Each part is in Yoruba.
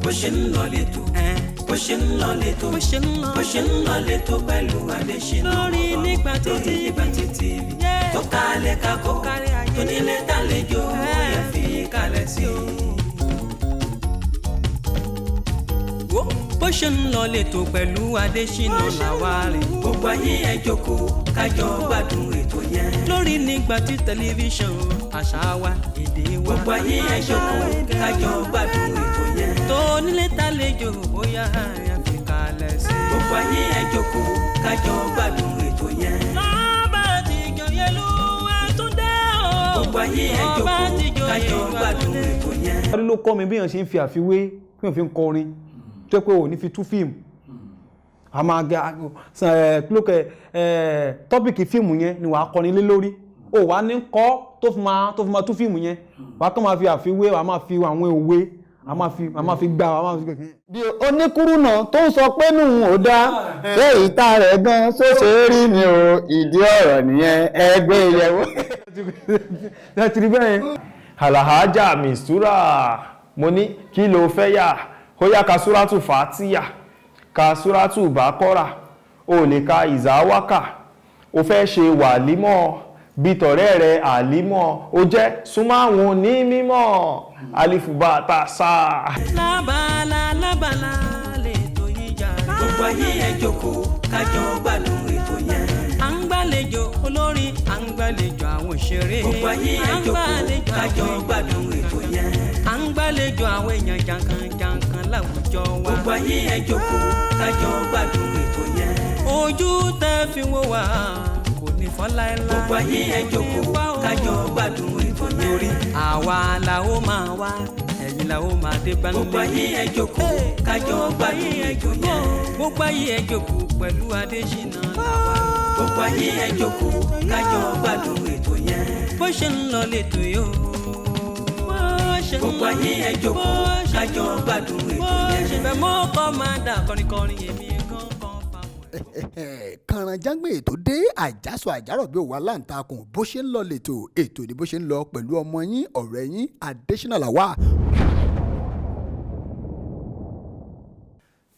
bó ṣe ń lọ létò bó ṣe ń lọ létò bó ṣe ń lọ létò pẹ̀lú Adésínà lórí Nigbati TV tó kalẹ̀ kakọ́ tó nílé tàlejò ẹ̀ fi kalẹ̀ sí o. bó ṣe ń lọ létò pẹ̀lú Adésínà làwárí gbogbo ayé ẹ jókòó kájọ gbádùn ètò yẹn lórí Nigbati tẹlifíṣàn àṣà wa èdè wa gbogbo ayé ẹ jókòó kájọ gbádùn ètò yẹn tó nílé tàlejò bóyá ẹ fi kalẹ̀ sí gbogbo ayé ẹ jókòó kájọ gbádùn ètò yẹn. lọ́ba ti jòyè ló Ẹ̀túndé o gbogbo ayé ẹ jókòó kájọ gbádùn ètò yẹn. ọdún ló kọ́ mi bí èèyàn ṣe ń fi àfiwé bí èèyàn fi ń kọrin tó pé ò ní fi tú fíìmù a máa gẹ kílókè tọ́pìkì fíìmù yẹn ni wàá kọrin lé lórí ó wàá ní kọ́ tó fi máa tú fíìmù yẹn wàá kàn máa fi àfiwé wàá máa fi àwọn òwe a máa fi gbà wàá máa fi gbà. bí oníkúrú náà tó ń sọ pé nù ò dá ṣé ìta rẹ̀ gan ṣóṣe rí ni o ìdí ọ̀rọ̀ nìyẹn ẹgbẹ́ ìyẹ̀wò. láti rí bẹ́ẹ̀. Alhaja Mistura mo ní kí ló fẹ́ yà ó yá ka súrátù Fàtíyà ka súrátù Bákọ́rà o lè ka ìzáwákà o fẹ́ ṣe wàlímọ̀ bí tọ̀rẹ́ rẹ̀ àlímọ̀ o jẹ́ súnmọ́ àwọn ní mímọ̀ alifuba ta sáà. lábala lè tó yí jà rẹ̀. gbogbo ayé ẹ jókòó kájọ gbádùn ètò yẹn. à ń gbàlejò olórin à ń gbàlejò àwọn òṣèré. gbogbo ayé ẹ jókòó kájọ gbádùn ètò yẹn. à ń gbàlejò àwọn èèyàn jankan láwùjọ wa. gbogbo ayé ẹ jókòó kájọ gbádùn ètò yẹn. ojú tẹ́ fi wò wá kò ní fọ́ láéláé. gbogbo ayé ẹ jókòó kájọ gbádùn ètò yẹn. lórí àwa la ó máa wá ẹ̀yin la ó máa dé bá nílé. gbogbo ayé ẹ jókòó kájọ gbádùn ètò yẹn. gbogbo ayé ẹ jókòó pẹ̀lú Adésínà làwá. gbogbo ayé ẹ jókòó kájọ gbádùn ètò yẹn. bó ṣe ń lọ létò yóò. gbogbo ayé ẹ jókòó kájọ gbádùn ètò yẹn. ṣèbẹ̀ mọ́ kọ́ máa dà kọrinkọrin èmi gan kan fáwọn. kànrànjágbé ètò dé àjàsọ àjàrọ̀ bí òwà láǹtakùn bó ṣe ń lọ lẹ́tọ̀ ètò ni bó ṣe ń lọ pẹ̀lú ọmọ yín ọ̀rẹ́ yín Adésínà làwà.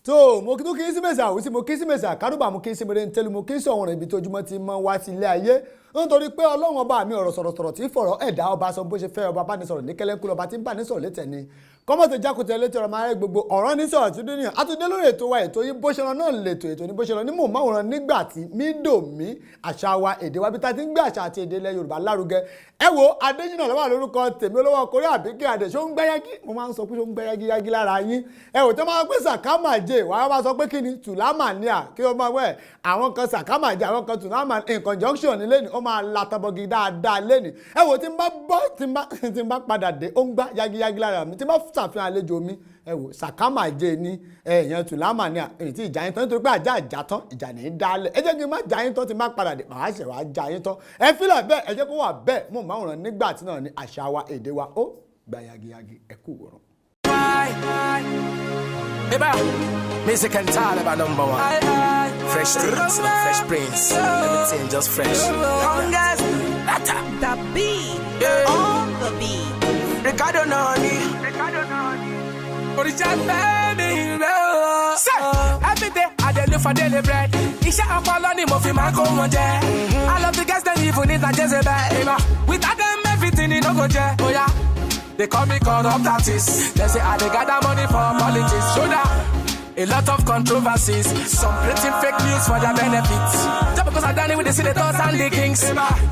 tó mo kí tó kí sí mẹ́sà àwòsí mo kí sí mẹ́sà kárùbà mo kí sí mẹ́rẹ́ ń tẹ́lu mo kí sí ọ̀wọ̀n ibi tó ojúmọ́ ti mọ́ wá sí ilé ayé nítorí pé ọlọ́run ọba mi ọ̀rọ̀ sọ̀rọ̀ tí fọ̀rọ̀ ẹ̀dá ọba sọ bó ṣe fẹ́ ọba bá ní sọ̀rọ̀ ní kẹ́lẹ́kú lọ́ba tí ń bá ní sọ̀rọ̀ létẹ̀ ni kọ́mọ̀tò jákòtò létí ọ̀rọ̀ máa rẹ̀ gbogbo ọ̀rọ̀ ní sọ̀rọ̀ tí dúnìyà àtúndé lórí ètò wa ètò yìí bó ṣe lọ náà lètò ètò ní bó ṣe lọ ní mòmáwòrán Nigbati mídòmí àṣà wa èdè wa bí ta ti ń gbé àṣà àti èdè ilẹ̀ Yorùbá lárugẹ ẹ wo Adésínà lọ́wọ́ lórúkọ tèmi olówó ọkùnrin àbíkẹ́ àdè ṣó ń gbẹ́ yágí mo máa ń sọ pé ṣó ń gbẹ́ yágí yágí lára yín ẹ wò tó máa ń pè sàkámàjè wàá máa sọ pé kí ni tùlámàníà kí ó máa wẹ̀ àwọn kan sàkámàjè àwọn kan tùlámà in conjunction ní lẹ́nu ó máa latabọ́gi dáadáa lẹ́nu ẹ wò tí n bá bọ́ tí n bá padà dé ó ń gbá yágí yágí lára mi tí n bá ṣàfihàn àlejò mi ẹ wò sàkámàjè ní èèyàn tùlámàníà èyí tí ìjà yín tán nítorí pé àjà ìjà tán ìjà ní í dálẹ̀ ẹ jẹ́ kí n má jà yín tán tí n bá padà dé màá ṣẹ̀ wá jà yín tán ẹ fílẹ̀ bẹ́ẹ̀ ẹ jẹ́ kó wà bẹ́ẹ̀ mo máa ń ràn Nigbati náà ní àṣà wa èdè wa ó gba yagiyagi ẹ kú wòrán. Music and Taliban number one. Fresh things, fresh prince. Everything just fresh. The beat, on the beat. Ricardo Noni. Original femi. Every day I dey look for daily bread. Iṣẹ́ ọpọlọ ni mo fi máa kó wọn jẹ. I love the guys dem even if na Jezebel. Without them everything e no go jẹ. Oh yeah. They call me corrupt artist. They say I dey gather money for politics. Show that. A lot of controversies. Some creating fake news for their benefits. Just because I done it with the senators and the kings.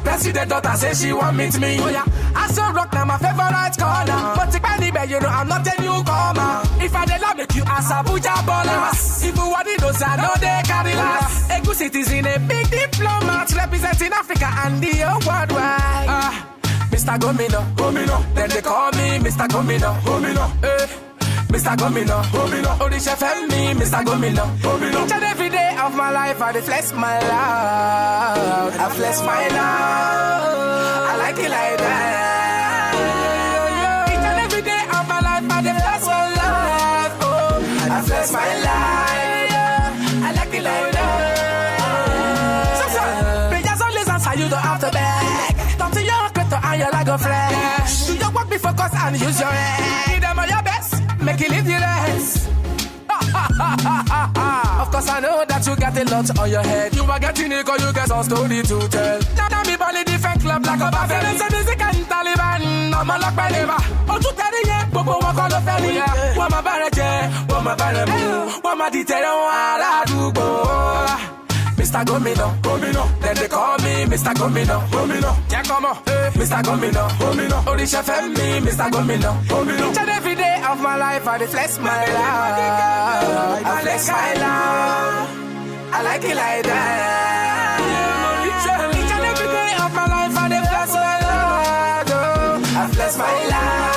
President daughter say she want meet me. Oh yeah. I saw rock now my favorite corner. But if anyway, you know I'm not a newcomer. If I dey love make you as Abuja ballers. If you want it, those I know they carry last. A good citizen, a big diplomat representing Africa and the whole worldwide. Mr. Gomino, then they call me Mr. Gomino, Mr. Gomino, Odisha Femi, Mr. Gomino, Each and every day of my life, I flex my love, I flex my love, I like it like that. Each and every day of my life, I flex my love, I flex my life, I like it like that. and your leg go flesh. Do your work, be focused and use your head. Give them all your best, make it live the rest. Of course I know that you got a lot on your head. You are getting it cause you get some story to tell. Now me ball in different club like a buffet. Say music and Taliban, I'm a lock by never. Oh to carry it, Bobo walk on the ferry. What my barraje, what my barramu, what my detail, what I do go. Mr. Gomino, Gomino, then they call me Mr. Gomino, Gomino. Yeah, come on, Mr. Gomino, Gomino. Odisha Femi, Mr. Gomino, Gomino. Each and every day of my life, I flex my life. I flex my life. I like it like that. Each and every day of my life, I flex my life. I flex my life.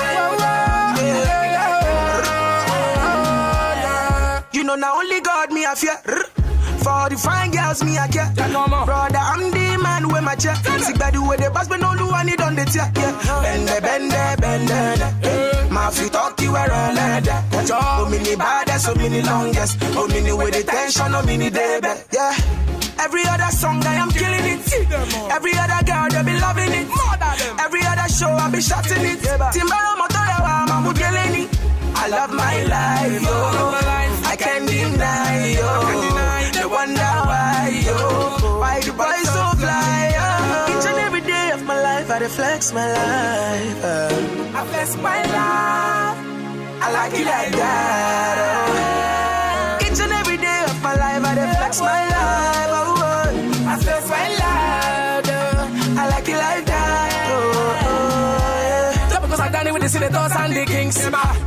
You know, now only God me I fear. For the fine girls, me I care. Brother, I'm the man with my chair. See by the way the boss, but no do I need on the tier. Yeah. Bende. My feet talk you were a leather. Oh, mini baddest, oh, mini longest. Oh, mini with the tension, oh, mini baby. Yeah. Every other song I am killing it. Every other girl they be loving it. Every other show I be shutting it. Timbara motorewa, mamu geleni. I love my life, yo. I can't deny, yo. They wonder why, yo. Why the boys so fly, yo. Each and every day of my life, I flex my life. I flex my life. I like it like that, oh. Each and every day of my life, I flex my life, oh. I flex my life, oh. I like it like that, oh. Just because I done it with the senators and the kings.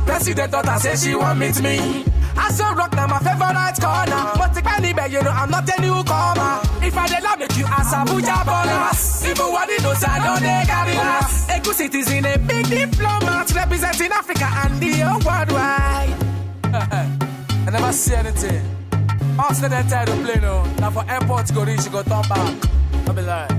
President daughter say she want meet me. I saw rock now my favorite corner. But the penny bag, you know I'm not a newcomer. If I did love make you as a Abuja bonus. Even what it knows I know they got it us. A good citizen, a big diplomat representing Africa and the whole worldwide. I never see anything. After that time to play no. Now for airport to go reach, you go turn back. I'll be like.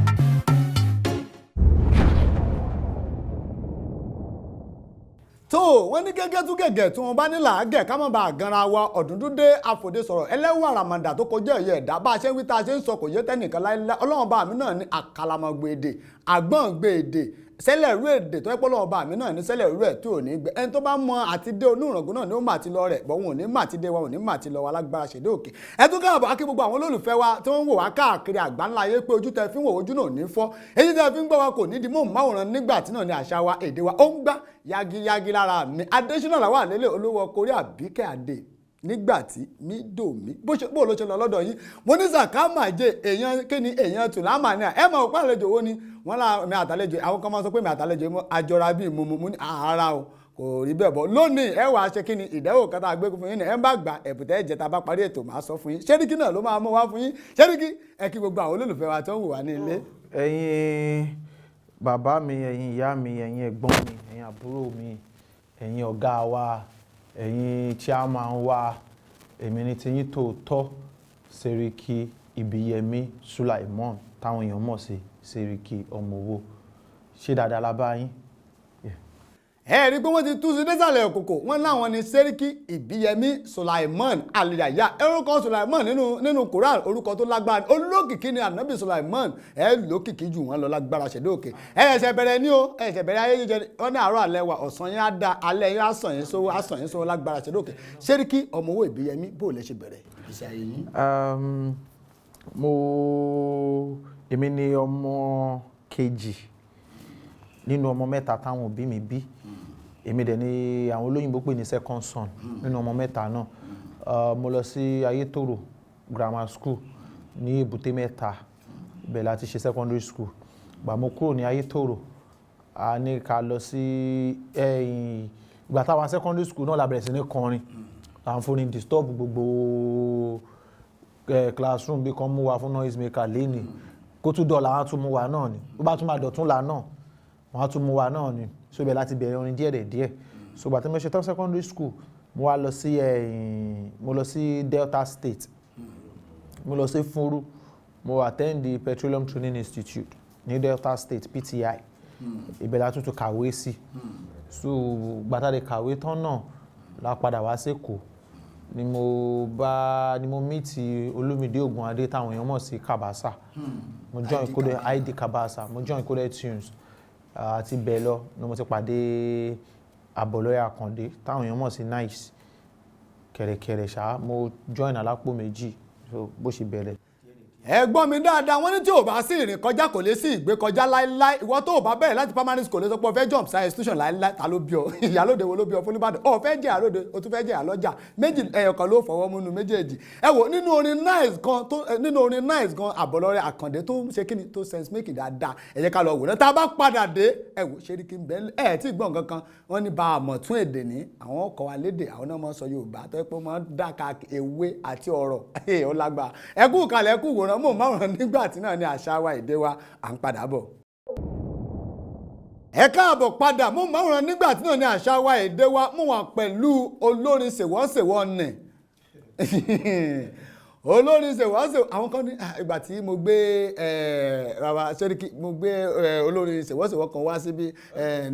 tó wọ́n ní gẹ́gẹ́ tún gẹ́gẹ́ tí wọ́n bá ní làágẹ̀ ká má bàa ganra wa ọ̀dúndúndé àfòdé sọ̀rọ̀ ẹlẹ́wọ̀n àràmàǹdà tó kọjá ẹ̀yẹ ẹ̀dá bá a ṣe ń wí tá a ṣe ń sọ kò yé tẹ́nìkan láíláí ọlọ́run bá mi náà ní àkàlàmọ̀gbè èdè àgbọ̀ǹgbè èdè sẹ́lẹ̀ rú èdè tó yẹ pé ọlọ́run bá mi náà ní sẹ́lẹ̀ rú ẹ̀ tí ò ní gbẹ ẹni tó bá mọ àti dé oníràngún náà ni ó mà ti lọ rẹ̀ bọ́ wọn ò ní mà ti dé wọn ò ní mà ti lọ wa lágbára ṣèdè òkè ẹ tún káàbọ̀ akí gbogbo àwọn olólùfẹ́ wa tí wọ́n ń wò wá káàkiri àgbáńlá ayé pé ojú tẹ fi ń wò ojú náà ní fọ́ èyí tẹ fi ń gbọ́ wa kò ní di mọ́ máwòrán nígbà tí náà ní àṣà wa èdè wa ó ń gbá yagiyagi lára mi adésínà làwọn àlélẹ̀ olówó kórí àbíkẹ́ àdè nígbàtí mi dò mí bó ló ṣe lọ lọ́dọ̀ yìí mo ní sàkámà jẹ èèyàn kíni èèyàn tùlámà ní ẹ mọ̀ òpá àlejò wo ni wọ́n lá mi àtàlejò àwọn kan máa sọ pé mi àtàlejò àjọra bíi mo ní ara o kò rí bẹ́ẹ̀ bọ́ lónìí ẹ wàá ṣe kíni ìdánwò kan tá a gbé fún yín ní ẹ bá gbà ẹ̀bùtẹ́ ẹ̀jẹ̀ tá a bá parí ètò máa sọ fún yín Seriki náà ló máa mú wá fún yín Seriki ẹ kí gbogbo àwọn olólùfẹ́ wa tó ń wò wá ní ilé. ẹ̀yin bàbá mi ẹ̀yin ìyá mi ẹ̀yin ẹ̀gbọ́n mi ẹ̀yin àbúrò mi ẹ̀yin ọ̀gá wa ẹ̀yin chairman wa èmi ni tiyín tòótọ́ Seriki Ibiyemi Sulaimon táwọn èèyàn mọ̀ sí Seriki Omo Owo ṣé dáadáa la bá yín. ẹ rí pé wọ́n ti tú sí désàlẹ̀ òkòkò wọ́n láwọn ni Seriki Ibiyemi Sulaimon aliyaya orúkọ Sulaimon nínú Quran orúkọ tó lágbára olókìkí ni ànábì Sulaimon ẹ lókìkí jù wọ́n lọ lágbára ṣẹ̀dá òkè ẹ ẹ̀ṣẹ̀ bẹ̀rẹ̀ ní o ẹ̀ṣẹ̀ bẹ̀rẹ̀ ayé jíjẹ wọ́n ní àárọ̀ alẹ́ wa ọ̀sán yẹn á da alẹ́ yẹn á sàn yẹn sówó lágbára ṣẹ̀dá òkè Seriki Omo Owo Ibiyemi bó lẹ ṣe bẹ̀rẹ̀ ìgbésí ayé yín. èmi ni ọmọ kejì nínú ọmọ mẹ́ta táwọn òbí mi bí èmi dẹ̀ ni àwọn olóyìnbó pè ní second son nínú ọmọ mẹ́ta náà mo lọ sí Ayétòrò grammar school ní Èbúté Mẹ́ta bẹ̀ láti ṣe secondary school gbà mo kúrò ní Ayétòrò a ní ká lọ sí ìgbà táwọn secondary school náà la bẹ̀rẹ̀ sí ní kọrin àwọn fóònù disturb gbogbo classroom bí kan mú wa fún noise maker lẹ́ni kó tún dọ̀la wọn á tún mú wa náà ni ó bá tún máa dọ̀tún la náà wọn á tún mú wa náà ni so ibẹ̀ láti bẹ̀rẹ̀ orin díẹ̀ so gbà tí mo ṣe tán secondary school mo wá lọ sí Delta State mo lọ sí Fúnrú mo attend the Petroleum Training Institute ní Delta State PTI ibẹ̀ la tún kàwé sí so gbàtà de kàwé tán náà la padà wá s'Èkó ni mo meet Olúmídé Ògúnadé táwọn èèyàn mọ̀ sí Kabasa mo join Kode ID Kabasa mo join Kode Tunes àti bẹ́ẹ̀ lọ ni mo ti pàdé Àbọ̀lọ́rẹ́ Àkàndé táwọn èèyàn mọ̀ sí nice kẹ̀rẹ̀kẹ̀rẹ̀ ṣá mo join alápò méjì so bó ṣe bẹ̀rẹ̀. ẹ̀gbọ́n mi dáadáa wọ́n ní tí ò bá sí ìrìn kọjá kò lè sí ìgbé kọjá láíláí ìwọ tó ò bá bẹ̀rẹ̀ láti primary school lè sọ pé o fẹ́ jump science institution láíláí ta ló bí ọ ìyálóde wo ló bí ọ fún Ìbàdàn o fẹ́ jẹ́ àlóde o tún fẹ́ jẹ́ àlọ́jà méjì ẹ̀yọ̀kan ló fọwọ́ múnú méjèèjì ẹ wò nínú orin nice gan Àbọ̀lọ́rẹ́ Àkàndé tó ṣe kíni tó sense making dáadáa ẹ jẹ́ ká lọ wò náà tá a bá padà dé ẹ wò Seriki bẹ́ẹ̀ ẹ tí gbọ́n kankan wọ́n ní bá a mọ̀ tún èdè ní àwọn ọkọ̀ wa lédè àwọn náà mọ̀ sọ Yorùbá tó yẹ pé wọ́n dáka ewé àti ọ̀rọ̀ ó lágbà ẹ kú kalẹ̀ ẹ kú wòran mọ̀ máwòrán nígbàtí náà ni àṣà wa èdè wa à ń padà bọ̀. ẹ káàbọ̀ padà mú máwòrán nígbàtí náà ni àṣà wa èdè wa mú wà pẹ̀lú olórin ṣèwọ́ṣèwọ́ nì olórin ṣèwọ́ṣèwọ́ àwọn kan ní ìgbà tí mo gbé bàbá Seriki mo gbé olórin ṣèwọ́ṣèwọ́ kan wá síbí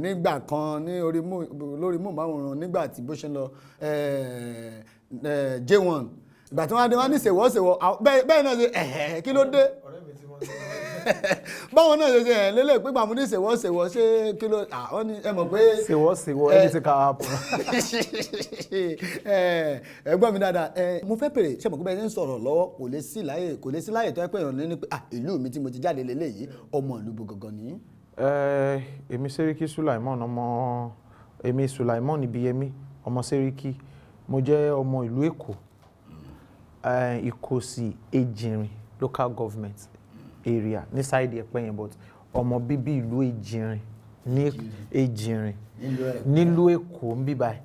nígbà kan ní lórí mú máwòrán nígbà tí bó ṣe ń lọ J1 ìgbà tí wọ́n dé wọ́n ní ṣèwọ́ṣèwọ́ bẹ́ẹ̀ náà ṣe kí ló dé báwọn náà ṣe lélẹ̀ pé gbàmú ní ṣèwọ́ṣèwọ́ ṣé kí ló wọ́n ní ẹ mọ̀ pé ṣèwọ́ṣèwọ́ ẹni tí ká pọ̀. ẹ̀gbọ́n mi dáadáa mo fẹ́ pèrè ṣé mo kí bẹ́ẹ̀ ṣe ń sọ̀rọ̀ lọ́wọ́ kò lè sí láyè tó ẹ pé èèyàn ní pé ìlú mi tí mo ti jáde lélẹ́yìí ọmọ ìlú bo gangan ni. èmi Seriki Sulaimon èmi Sulaimon Ibiyemi ọmọ Seriki mo jẹ́ ọmọ ìlú Èkó Ìkòsì Èjìnrìn local government area ní sáìdì ẹ̀pẹ́ yẹn but ọmọ bíbí ìlú Èjìnrìn ní Èjìnrìn nílùú Èkó ń bí báyìí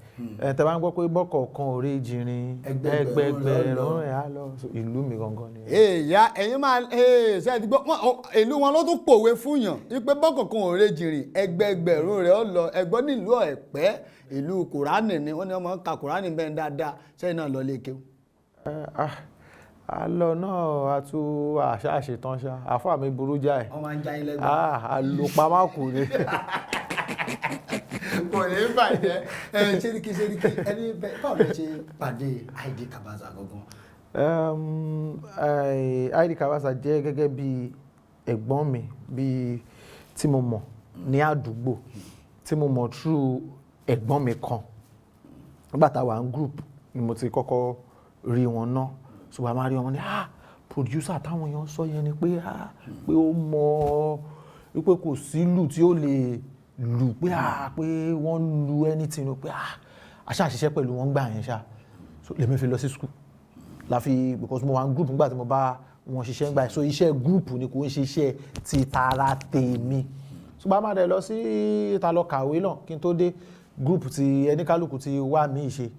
tẹ́ bá ń gbọ́ pé bọ́kọ̀ọ̀kan òré Èjìnrìn ẹgbẹgbẹ̀rún ẹ̀ á lọ ìlú mi gangan ni. èèyàn ẹ̀yin máa ṣe àti gbọ́ ìlú wọn ló tún pòwe fúnyàn wípé bọ́kọ̀ọ̀kan òré Èjìnrìn ẹgbẹgbẹ̀rún rẹ̀ ó lọ ẹgbọ́n nílùú Ẹ̀pẹ́ ìlú Kùránì ni wọ́n ní ọmọ ka Kùránì bẹ́ẹ̀ dáadáa sẹ́yìn náà lọ lé kéwú. Àlọ́ náà a tún àṣà àṣetán ṣá àfáà mi burú jáì. wọ́n máa ń já ilé gbọ́. Àlòpamọ́kù ni. kò ní bàjẹ́ Seriki ẹni báwo lè ṣe pàdé Ayinde Kabaza gangan. Ayinde Kabaza jẹ́ gẹ́gẹ́ bí ẹ̀gbọ́n mi bí tí mo mọ̀ ní àdúgbò tí mo mọ̀ through ẹ̀gbọ́n mi kan nígbà tá a wà ní group ni mo ti kọ́kọ́ rí wọn náà ṣùgbọ́n a máa rí wọn ní producer táwọn èèyàn sọ yẹn ni pé pé ó mọ wípé kò sí lù tí ó lè lù pé pé wọ́n lu anything pé àṣà àṣìṣe pẹ̀lú wọn gbà yẹn ṣá so lèmi fi lọ sí school láfi because mo wà ní group nígbà tí mo bá wọn ṣiṣẹ́ ń gbà so iṣẹ́ group ni kò ń ṣe iṣẹ́ ti tara tèmi ṣùgbọ́n a máa dẹ̀ lọ sí ìta lọ kàwé náà kí n tó dé group ti ẹnikálùkù ti wá mí ṣe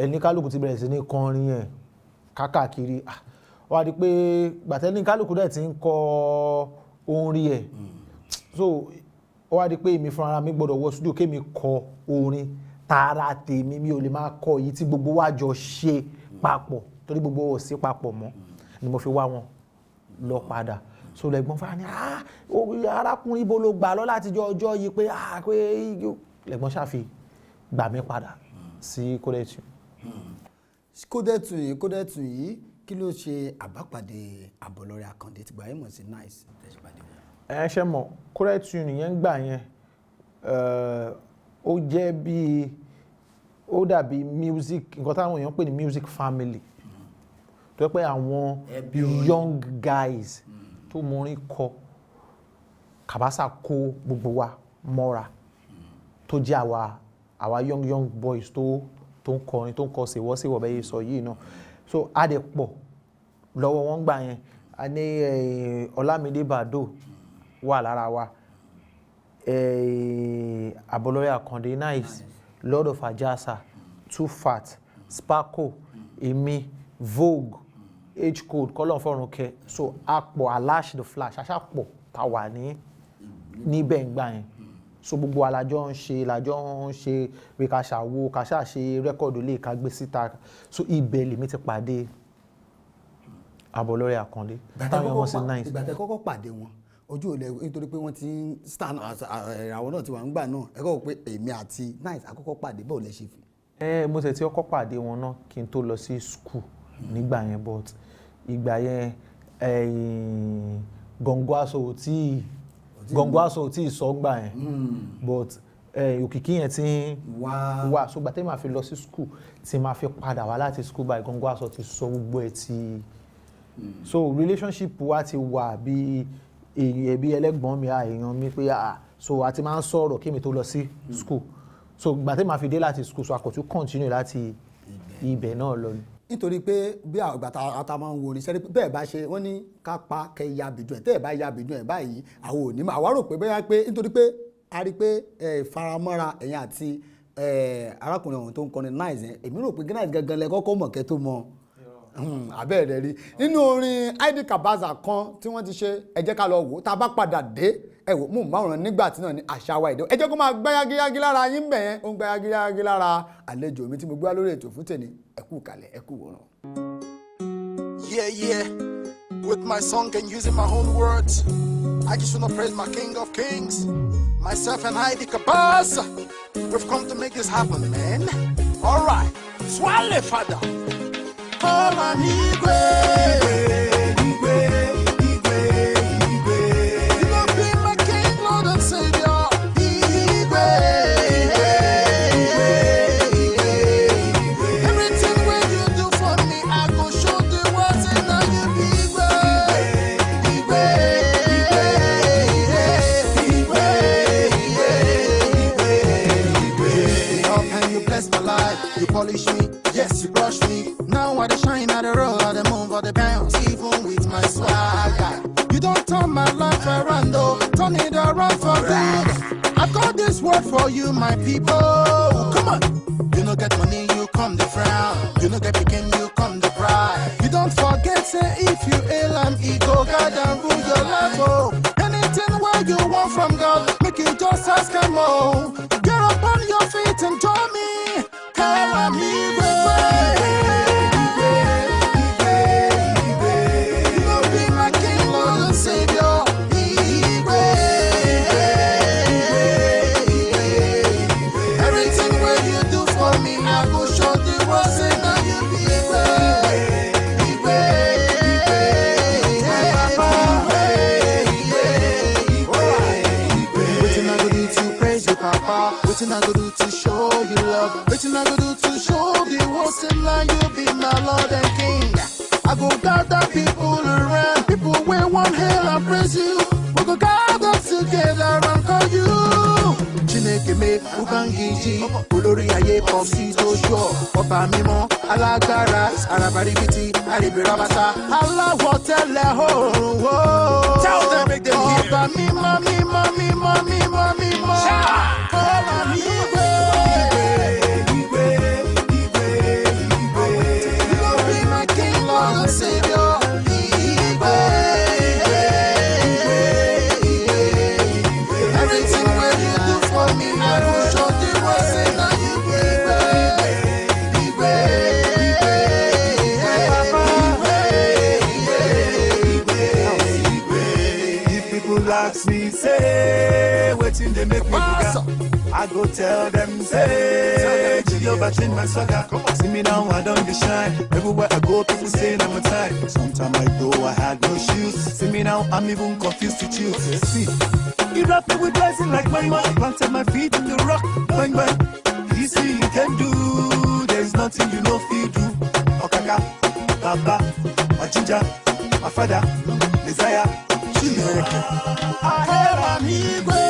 ẹnikálùkù ti bẹ̀rẹ̀ sí ní kọrin ẹ̀ kákàkiri wá di pé gbàtẹ́ ẹnikálùkù dẹ̀ ti ń kọ orin ẹ̀ so wá di pé èmi fúnra mi gbọ́dọ̀ wọ studio kémi kọ orin tààrà tèmi mi ò lè máa kọ èyí tí gbogbo wa jọ ṣe papọ̀ torí gbogbo ò sí papọ̀ mọ́ ni mo fi wá wọn lọ padà so lẹ́gbọ́n fúnra ní arákùnrin ibo ló gbà lọ láti jọ ọjọ́ yìí pé pé lẹ́gbọ́n ṣàfi gbà mí padà sí kódẹ́tù yìí kí ló ṣe àbápàdé Àbọ̀lọ́rẹ́ Àkàndé tí gbà yín mọ̀ sí nice tẹ̀sípàdé wọn. ṣe mọ̀ kódẹ́tù yẹn gbà yẹn ó jẹ́ bí ó dàbí music nǹkan táwọn èèyàn pè ní music family tó yẹ pé àwọn young guys tó mọrin kọ Kabasa kó gbogbo wa mọ́ra tó jẹ́ àwa young boys tó ń kọrin tó ń kọ ṣèwọ́ṣèwọ́ bẹ́ẹ̀ sọ yìí náà so a dẹ̀ pọ̀ lọ́wọ́ wọn gbà yẹn a ní Ọlámídé Bàdó wà lára wa Àbọ̀lọ́rẹ́ Àkàndé nice Lord of Ajasa Too Fat Sparko èmi Vogue H Code kọ́lọ̀ fọ́run kẹ so a pọ̀ Alash the Flash aṣá pọ̀ ta wà níbẹ̀ ń gbà yẹn so gbogbo alájọ ń ṣe pé ká ṣàwo ká ṣàṣe rẹ́kọ̀dù lè ká gbé síta so ibẹ̀ lèmi ti pàdé Àbọ̀lọ́rẹ́ Àkàndé táwọn ọmọ sí nice. ìgbà tẹ́ kọ́kọ́ pàdé wọn ojú òlẹ̀ nítorí pé wọ́n ti ń stand àwọn náà ti wà ń gbà náà ẹ kọ́ pé èmi àti nice àkọ́kọ́ pàdé báwo lẹ ṣe fi. mo tẹ̀ tí ọkọ́ pàdé wọn náà kí n tó lọ sí school nígbà yẹn but ìgbà yẹn gọ̀ǹgọ̀ aṣọ ò tí gọ̀ǹgọ̀ aṣọ tí ì sọ gbà yẹn but òkìkí yẹn ti ń wà so gbà tẹ́ máa fi lọ sí school tí máa fi padà wá láti school báyìí gọ̀ǹgọ̀ aṣọ ti sọ gbogbo ẹ̀ ti so relationship wa ti wà bí ẹlẹ́gbọ́n mi èèyàn mi pé so a ti máa ń sọ̀rọ̀ kí mi tó lọ sí school so gbà tẹ́ máa fi dé láti school so a kò tún continue láti ibẹ̀ náà lọ ni. nítorí pé bí àgbà tá máa ń wo orin sẹ́rí bẹ́ẹ̀ bá ṣe wọ́n ní ká pa kẹ́ ya bìdún ẹ̀ tẹ́ ẹ̀ bá ya bìdún ẹ̀ báyìí àwọn ò ní máa wá rò pé bẹ́ẹ̀ pé nítorí pé a rí pé faramọ́ra ẹ̀yìn àti arákùnrin ọ̀hún tó ń kọrin nice ẹ̀ èmi rò pé nice gangan lẹ kọ́kọ́ mọ̀ kẹ́ tó mọ abẹ́ẹ̀rẹ̀ rí nínú orin id kabaza kan tí wọ́n ti ṣe ẹ jẹ́ ká lọ wò tá a bá padà dé ẹ wò mú máwòrán nígbà tí náà ní àṣà wa ìdó ẹ jẹ́ kó máa gbá yágíyágí lára yín bẹ̀ yẹn ó ń gbá yágíyágí lára àlejò mi tí mo gbé wá lórí ètò fún tèmi ẹ kú kalẹ̀ ẹ kú wòran. Yeah, with my song and using my own words, I just wanna praise my King of Kings, myself and Heidi Kabasa. We've come to make this happen, man. All right, swallow, father. Come on, Igwe. Polish me, yes, you brush me. Now I shine at the road, I move, I bounce, even with my swagger. You don't turn my life around, though, turn it around for good. I've got this word for you, my people. Come on, you don't get money, you come the frown. You don't get picking, you come the pride. You don't forget, say if you ill and ego, God and rule your life. Oh, anything where you want from God, make you just ask him. Oh, get up on your feet and join me. Come on, Wetin I go do to show you love? Wetin I go do to show the world same line you be my Lord and King? I go gather people around, people wey wan hail and praise you. We go gather together and call you. Chineke me Ubangiji, olórí ayé Popsi tó ṣọ́. Ọba mímọ́, alágbára, arabaribiti, aribirabata, aláwọ̀ tẹ́lẹ̀ oòrùn wò. Tell them make them hear. Ọba mímọ́, mímọ́, mímọ́, mímọ́, mímọ́. Say, waiting they make me bigger. I go tell them, say, Jehovah change my swagger. See me now, I don't shine. Everywhere I go, people say I'm a type. Sometime I go, I had no shoes. See me now, I'm even confused to choose. See, you rap me with rising like my mom. Planted my feet in the rock, bang bang. Easy you can do. There's nothing you know feel do. Okaka, Baba, my ginger, my father, desire. I have an Igwe.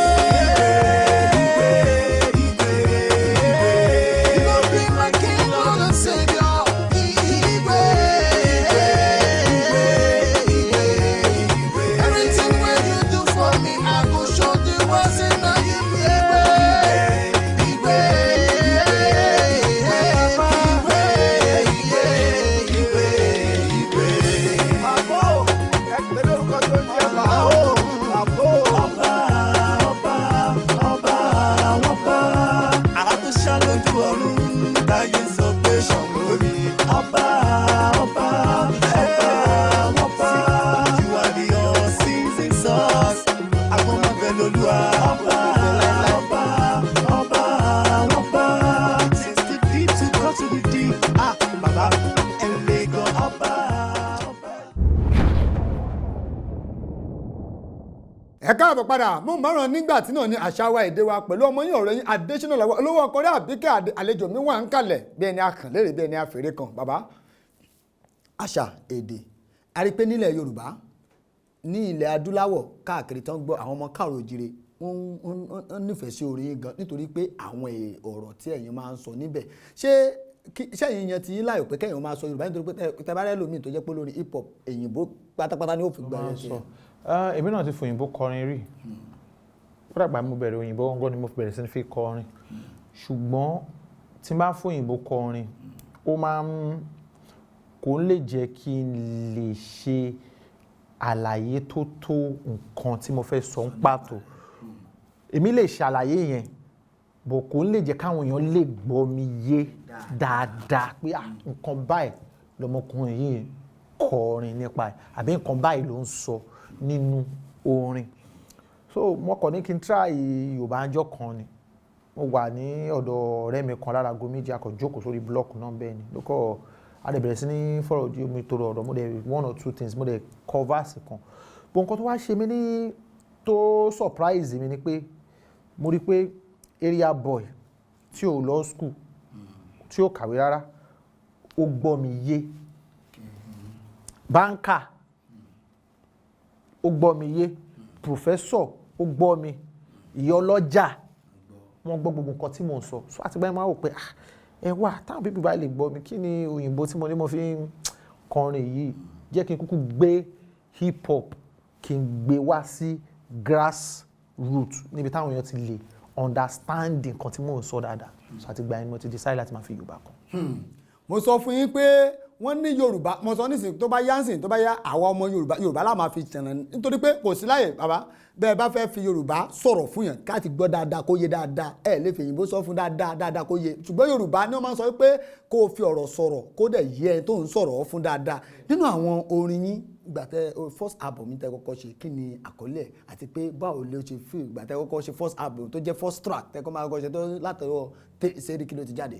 You will be my King, Lord and Savior. Igwe. Everything when you do for me, I go show the world say now you Igwe. ẹ káàbọ̀ padà mo márùn nígbàtí náà ní àṣà wa èdè wa pẹ̀lú ọmọ yín ọ̀rẹ́ yín Adésínà Lawal olówó ọkọ̀rẹ́ Àbíkẹ́ àlejò mi wà ń kalẹ̀ bí ẹni akànlérè bí ẹni afèrè kan bàbá àṣà èdè a rí pé nílẹ̀ Yorùbá ní ilẹ̀ adúláwọ̀ káàkiri tán gbọ́ àwọn ọmọ káàrọ̀ òjìrè wọ́n nífẹ̀ẹ́ sí orin yín gan nítorí pé àwọn ọ̀rọ̀ tí ẹ̀yin máa ń sọ níbẹ̀ sẹ́yìn yẹn ti yín láyò pé kẹ́yìn máa sọ Yorùbá nítorí pé tẹ́ bá rẹ́ lómi tó jẹ́ pé lórí hip hop èyìnbó pátápátá ni ó fi gbà yẹn sí. Èmi náà ti fòyìnbó kọrin rí kódà gbà mo bẹ̀rẹ̀ òyìnbó ọ̀ngọ́ ni mo bẹ̀rẹ̀ sí ní fi kọrin ṣùgbọ́n tí n bá fòyìnbó kọrin ó máa ń kò ń lè jẹ́ kí n lè ṣe àlàyé tó tó nǹkan tí mo fẹ́ sọ ń pàtó èmi lè ṣàlàyé yẹn bò kò ń lè jẹ́ káwọn èèyàn lè gbọ́ mi yé dáadáa pé nǹkan báyìí lọmọkùnrin yìí kọrin nípa ẹ̀ àbí nǹkan báyìí ló ń sọ nínú orin so mo kàn ní kí n try Yorùbá àjọ kan ni mo wà ní ọ̀dọ̀ ọ̀rẹ́ mi kan lára goméjì akọ̀ jókòó sórí blọọkù náà bẹ́ẹ̀ ni lókọ̀ adẹ̀bẹ̀rẹ̀ sí ní fọ̀rọ̀ ojú omi tó rọrọ̀ mo dẹ̀ one or two things mo dẹ̀ kọ verse kan bó nǹkan tó wá ṣe mí ní tó surprise mi ni pé mo rí pé area boy tí ò lọ school tí ò kàwé rárá ó gbọ́ mi yé banker ó gbọ́ mi yé professor ó gbọ́ mi ìyá ọlọ́jà wọ́n gbọ́ gbogbo nǹkan tí mò ń sọ so àti gbáyé máa wò pé ẹ wà táwọn pípì báyìí lè gbọ́ mi kí ni òyìnbó tí mo ní mo fi ń kọrin yìí jẹ́ kí n kúkú gbé hip hop kí n gbé wá sí grass root níbi táwọn èèyàn ti lè understand nǹkan tí mò ń sọ dáadáa so àti gbáyé mo ti decide láti máa fi Yorùbá kọ. mo sọ fún yín pé wọ́n ní Yorùbá mo sọ nísìnyí tó bá yá nsìn tó bá yá àwa ọmọ Yorùbá la máa fi ṣànà nítorí pé kò sí láyè bàbá bẹ́ẹ̀ bá fẹ́ fi Yorùbá sọ̀rọ̀ fún yàn káàtì gbọ́ dáadáa kó yé dáadáa ẹ̀ lè fi òyìnbó sọ fún dáadáa kó yé ṣùgbọ́n Yorùbá ni wọ́n máa ń sọ pé kó o fi ọ̀rọ̀ sọ̀rọ̀ kó dẹ̀ yé ẹ tó ń sọ̀rọ̀ fún dáadáa nínú àwọn orin yín ìgbà tẹ first album tẹ kọ́kọ́ ṣe kí ni àkọlé àti pé báwo ló ṣe feel ìgbà tẹ kọ́kọ́ ṣe first album tó jẹ́ first track tẹ kọ́ máa kọ́kọ́ ṣe tó látọwọ́ Seriki ló ti jáde.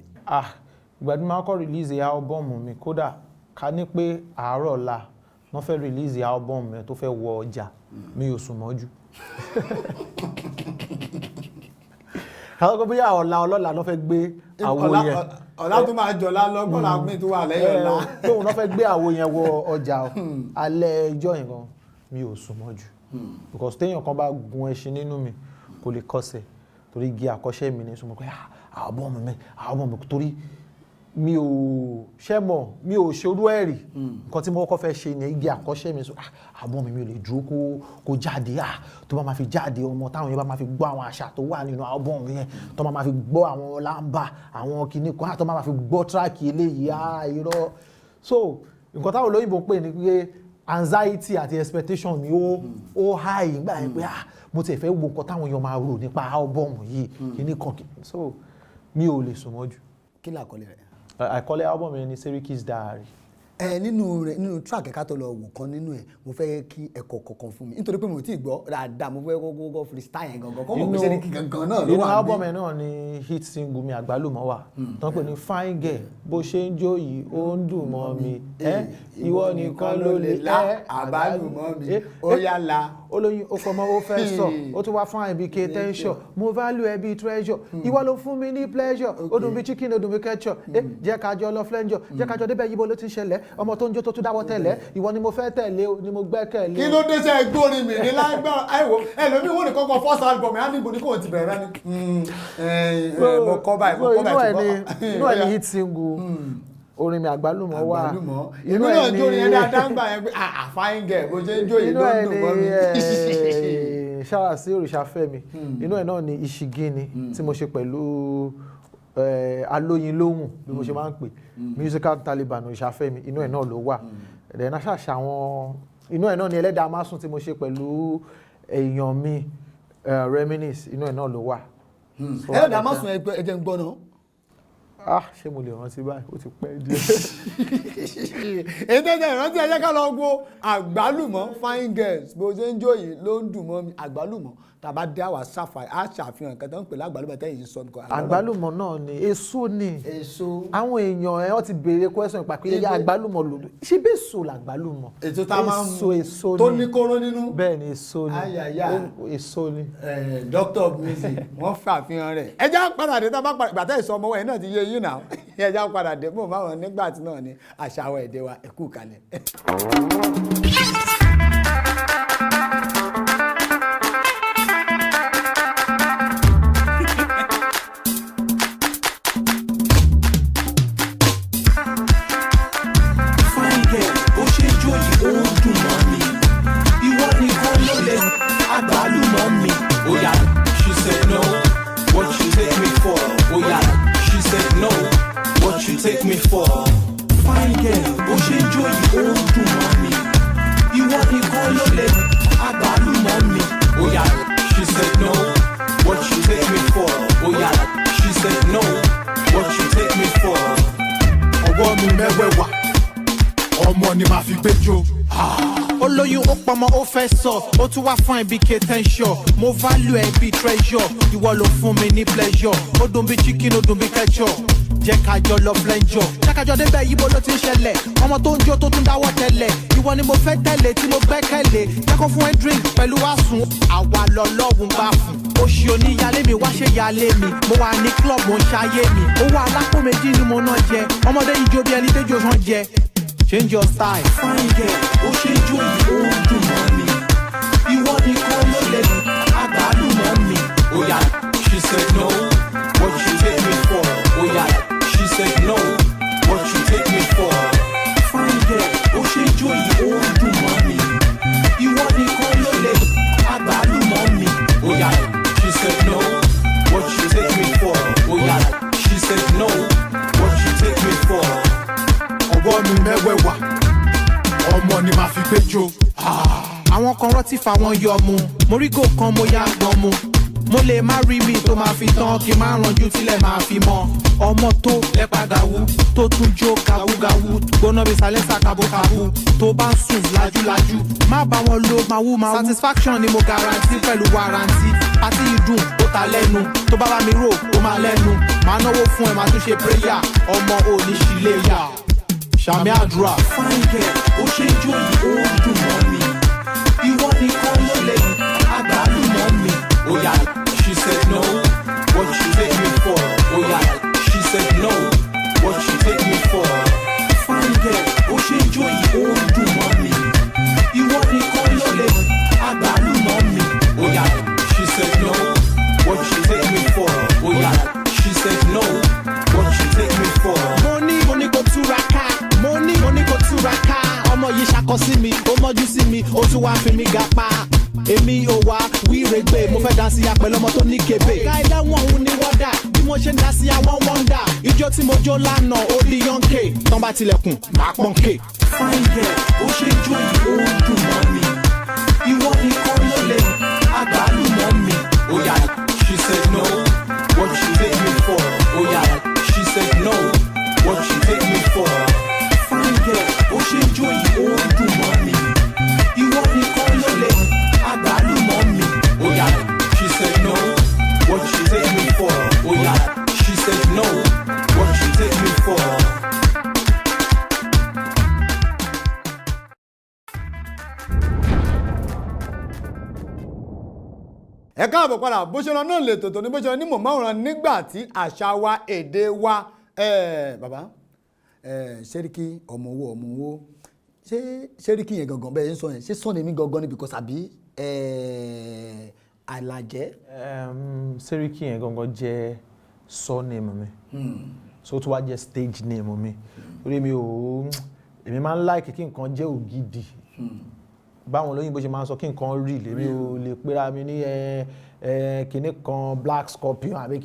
Ìgbà tí máa kọ́ release album mi kódà ká ní pé àárọ̀ ọ̀la wọ́n fẹ́ release album mi tó fẹ́ wọ ọjà mi ò sùn mọ́jú. àwọn ọkọ̀ bóyá ọ̀la ló fẹ́ gbé àwo yẹn. ọ̀la tó máa jọ̀la lọ́gbọ̀n láàpín tó wà lẹ́yìn ọ̀la. tóun náà fẹ́ gbé àwo yẹn wọ ọjà alẹ́ ẹjọ́ yẹn gan mi ò sùn mọ́jú. because téèyàn kan bá gun ẹṣin nínú mi kò lè kọsẹ̀ torí igi àkọ́ṣẹ́ mi ní sọ pé album mi torí mi ò ṣerú ẹ̀rì nǹkan tí mo kọ́kọ́ fẹ́ ṣe ní igi àkọ́ṣẹ́ mi sọ àbọ̀ mi ò lè dúró kó jáde tó bá máa fi jáde ọmọ táwọn yẹn bá máa fi gbọ́ àwọn àṣà tó wà nínú album yẹn tó máa fi gbọ́ àwọn lámbà àwọn kìíní kan tó máa fi gbọ́ tíráàkì eléyìí irọ́ so nǹkan táwọn olóyìnbó ń pè ní pé anxiety àti expectation mi ó high nígbà yẹn pé mo ti fẹ́ wo nǹkan táwọn èèyàn máa rò nípa album yìí kìíní kan so mi ò lè sùn mọ́jú. kí ni àkọlé rẹ̀? àkọlé album yẹn ni Seriki's Diary. nínú track ẹ̀ka tó lọ wò kan nínú ẹ̀ mo fẹ́ kí ẹ̀kọ́ kọ̀ọ̀kan fún mi nítorí pé mo ti gbọ́ dáadáa mo fẹ́ kọ́kọ́ freestyle yẹn gangan kọ́kọ́ pé Seriki gangan náà ló wà. inú album yẹn náà ni hit single mi àgbálùmọ̀ wà tó ń pè ní fine girl bó ṣe ń jó yìí ó ń dùn mọ́ mi ìwọ nìkan ló lè lá àgbálùmọ̀ mi ó yá la. olóyin ó fọmọ ó fẹ́ sọ ó tún wá fine bí k tension mo value ẹ bí treasure ìwọ ló fún mi ní pleasure ó dùn bí chicken ó dùn bí ketchup jẹ́ ká jọ lọ flenjo jẹ́ ká jọ débẹ̀ yíbo ló ti ṣẹlẹ̀ ọmọ tó ń jó tó tún dáwọ́ tẹ̀lẹ̀ ìwọ ni mo fẹ́ tẹ̀lé o ni mo gbẹ́kẹ̀lé. kí ló dé sẹ́ gbórin mi ní lágbára ẹ̀wò ẹlòmíì wọ́n ní kọ́kọ́ first album ẹ̀ á ní ìbòní kò ti bẹ̀rẹ̀ ni mo kọ́ báyìí inú ẹ̀ ní hit single orin mi àgbálùmọ̀ wà inú ẹ̀ ní orin ẹ̀ dáadáa ń gbà yẹn pé fine girl bó ṣe ń jó yìí ló ń dùn mọ́ mi. ṣáà sí òrìṣàfẹ́mi inú ẹ̀ náà ni ìṣìgìní tí mo ṣe pẹ̀lú alóyin lóhùn bí mo ṣe máa ń pè musical Taliban òrìṣàfẹ́mi inú ẹ̀ náà ló wà ẹ̀dẹ̀ ṣàṣà àwọn inú ẹ̀ náà ni ẹlẹ́dàá másùn tí mo ṣe pẹ̀lú èèyàn mi Reminisce inú ẹ̀ náà ló wà. ẹlẹ́dàá másùn ẹjẹ̀ ń gbọ́ náà. ṣé mo lè rántí báyìí ó ti pẹ́ díẹ̀. ètò ìrántí ẹjẹ́ ká lọ wo àgbálùmọ̀ fine girls bó ṣe ń jó yìí ló ń dùn mọ́ mi àgbálùmọ̀ tàbá dé àwà ṣàfihàn nǹkan tó ń pè lágbálùmọ̀ tẹ́yìn sọ nǹkan. àgbálùmọ̀ náà ni èso ni àwọn èèyàn ẹ̀ wọ́n ti béèrè question ìpàkìlẹ̀ yá àgbálùmọ̀ lòdù ṣé bẹ́ẹ̀ èso làgbálùmọ̀. èso tá a máa ń mú èso ni tó ní kóró nínú. bẹ́ẹ̀ ni èso ni èso ni. doctor of music wọ́n fàfihàn rẹ̀ ẹjá padà dé tá a bá padà gbàtẹ́ ìsọ ọmọ ẹ̀ náà ti yé yín náà ẹjá padà dé mọ̀ máwọn nígbà tí náà ni àṣà àwọn èdè wa ẹ̀kú kalẹ̀. Take me for fine girl, bó ṣe ń jó yìí ó ń dùn mọ́ mi. Ìwọ nìkan ló lè àgbálùmọ̀ mi. Oh yeah, she said no, what you take me for? Oh yeah, she said no, what you take me for? Ọwọ́ mi mẹ́wẹ̀ẹ̀wá, ọmọ ni màá fi gbé jó. Olóyún ó pọmọ ó fẹ́ sọ ó tún wá fún ibi kẹtẹ́ńṣọ̀ mo value ẹ̀ bí treasure ìwọ ló fún mi ní pleasure ó dùn bí chicken ó dùn bí ketchup jẹ́ ká jọ lọ blẹ́njọ jẹ́ ká jọ débẹ̀ yìí bó ló ti ń ṣẹlẹ̀ ọmọ tó ń jó tó tún dáwọ́ tẹ́lẹ̀ ìwọ ni mo fẹ́ tẹ̀lé tí mo gbẹ́kẹ̀lé jẹ́ kó fún ẹ drink pẹ̀lú àsùn àwa lọ lọ́hùn bá fún oṣù oníyalé mi wá ṣe yalé mi mo wà ní club mo ń ṣayé mi owó alápò méjì ni mo ná jẹ ọmọdé yìí jó bí ẹni tẹ́jọ́ hàn jẹ. Change your style. Fine girl, ó ṣe jó yìí ó ń dùn mọ́ mi. Ìwọ nìkan ló lè àgbálùmọ̀ mi. Oh yeah, she said no, what you take me for? Oh yeah, she said no, what you take me for? Fine girl, ó ṣe jó yìí ó ń dùn mọ́ mi. Ìwọ nìkan ló lè àgbálùmọ̀ mi. Oh yeah, she said no, what you take me for? Oh yeah, she said no, what you take me for? Ọwọ́ mi mẹ́wẹ̀ẹ̀wá, ọmọ ni màá fi gbé jó. Àwọn kan rántí fáwọn yọ mu morígò kan mo yá gbọ́n mu mo lè má rí mi tó máa fi tán kí n má ranjú tílẹ̀ máa fi mọ́ ọmọ tó lẹ́pa gàwú tó tún jó gàwúgàwú gbóná bí sálẹ́sà kábókábú tó bá ń sùn lájúlájú má bá wọn lo màwúmàwú satisfaction ni mo garanti pẹ̀lú warranty àti ìdùn ó ta lẹ́nu tó bá bá mi rò ó máa lẹ́nu máa náwó fún ẹ máa tún ṣe prayer ọmọ òní ṣìlẹ̀yà ṣàmì àdúrà. Fine girl, ó ṣe jó yìí ó ń dùn mọ́ mi. Ìwọ nìkan ló lè àgbálùmọ̀ mi. Oh yeah, she said no, what you take me for? Oh yeah, she said no, what you take me for? Fine girl, ó ṣe jó yìí ó ń dùn mọ́ mi. Ìwọ nìkan ló lè àgbálùmọ̀ mi. Oh yeah, she said no, what you take me for? Oh yeah, she said no, what you take me for? Mo ní kò túraká mo ní kò túraká ọmọ yìí ṣakọ sí mi ó mọ́jú sí mi ó tún wá fi mí ga pa èmi ò wá wíire gbé mo fẹ́ dá sí apẹ̀lú ọmọ tó ní kébé. káyọ̀dá wọn òun ni wọ́n dà bí mo ṣe ń dá sí àwọn wọ́ndà ijó tí mo jó lánàá ó di yọ̀ǹkè tán bá tilẹ̀kùn máa pọ́ǹkè. Fine girl, ó ṣe jó yìí ó ń dùn mọ́ mi. Ìwọ nìkan ló lè àgbálùmọ̀ mi. Oh yeah, she said no, what you take me for? Oh yeah, she said no, what you take me for? Fine girl, ó ṣe jó yìí ó ń dùn mọ́ mi. Ìwọ nìkan ló lè àgbálùmọ̀ mi. Oh yeah, she said no, what you take me for? Oh yeah, she said no, what you take me for? ẹ káàbọ̀ padà bó ṣe lọ náà lè tòótọ́ ní bó ṣe lọ ní mọ̀máwòrán nígbà tí àṣà wa èdè wa bàbá Seriki Omo Owo ṣé Seriki yẹn gangan bẹ́ẹ̀ ń sọ yẹn ṣé sọ́ni mi gangan ni because àbí àlàjẹ́. Seriki yẹn gangan jẹ́ surname mi so tó wá jẹ́ stage name mi torí èmi máa ń like kí nǹkan jẹ́ ògidì báwọn olóyìnbó ṣe máa ń sọ kí nǹkan rí lèmi ò lè pera mi ní kinní kan black scorpion àbí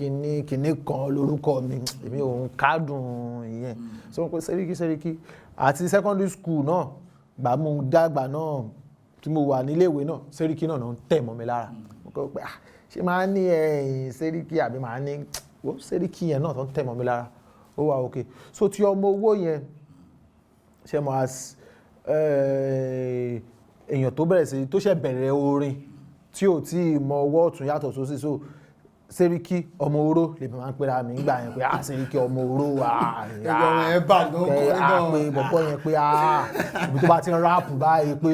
kinní kan lórúkọ mi èmi ò ń kádùn ìyẹn so pé Seriki àti secondary school náà gbà mú dàgbà náà tí mo wà níléèwé náà Seriki náà ń tẹ̀ mọ́ mi lára mo kọ́ pé ṣé máa ní Seriki àbí máa ní Seriki yẹn náà tó ń tẹ̀ mọ́ mi lára ó wà okay. So ti ọmọ owó yẹn ṣe mọ̀ as èèyàn tó bẹ̀rẹ̀ sí tó ṣe bẹ̀rẹ̀ orin tí ò tí mọ ọwọ́ ọ̀tún yàtọ̀ sósì so Seriki ọmọ oró lè máa ń pera mi nígbà yẹn pé Seriki ọmọ oró ẹ bá ló kọ pé bọ̀bọ̀ yẹn pé ibi tó bá ti ń ráàpù báyìí pé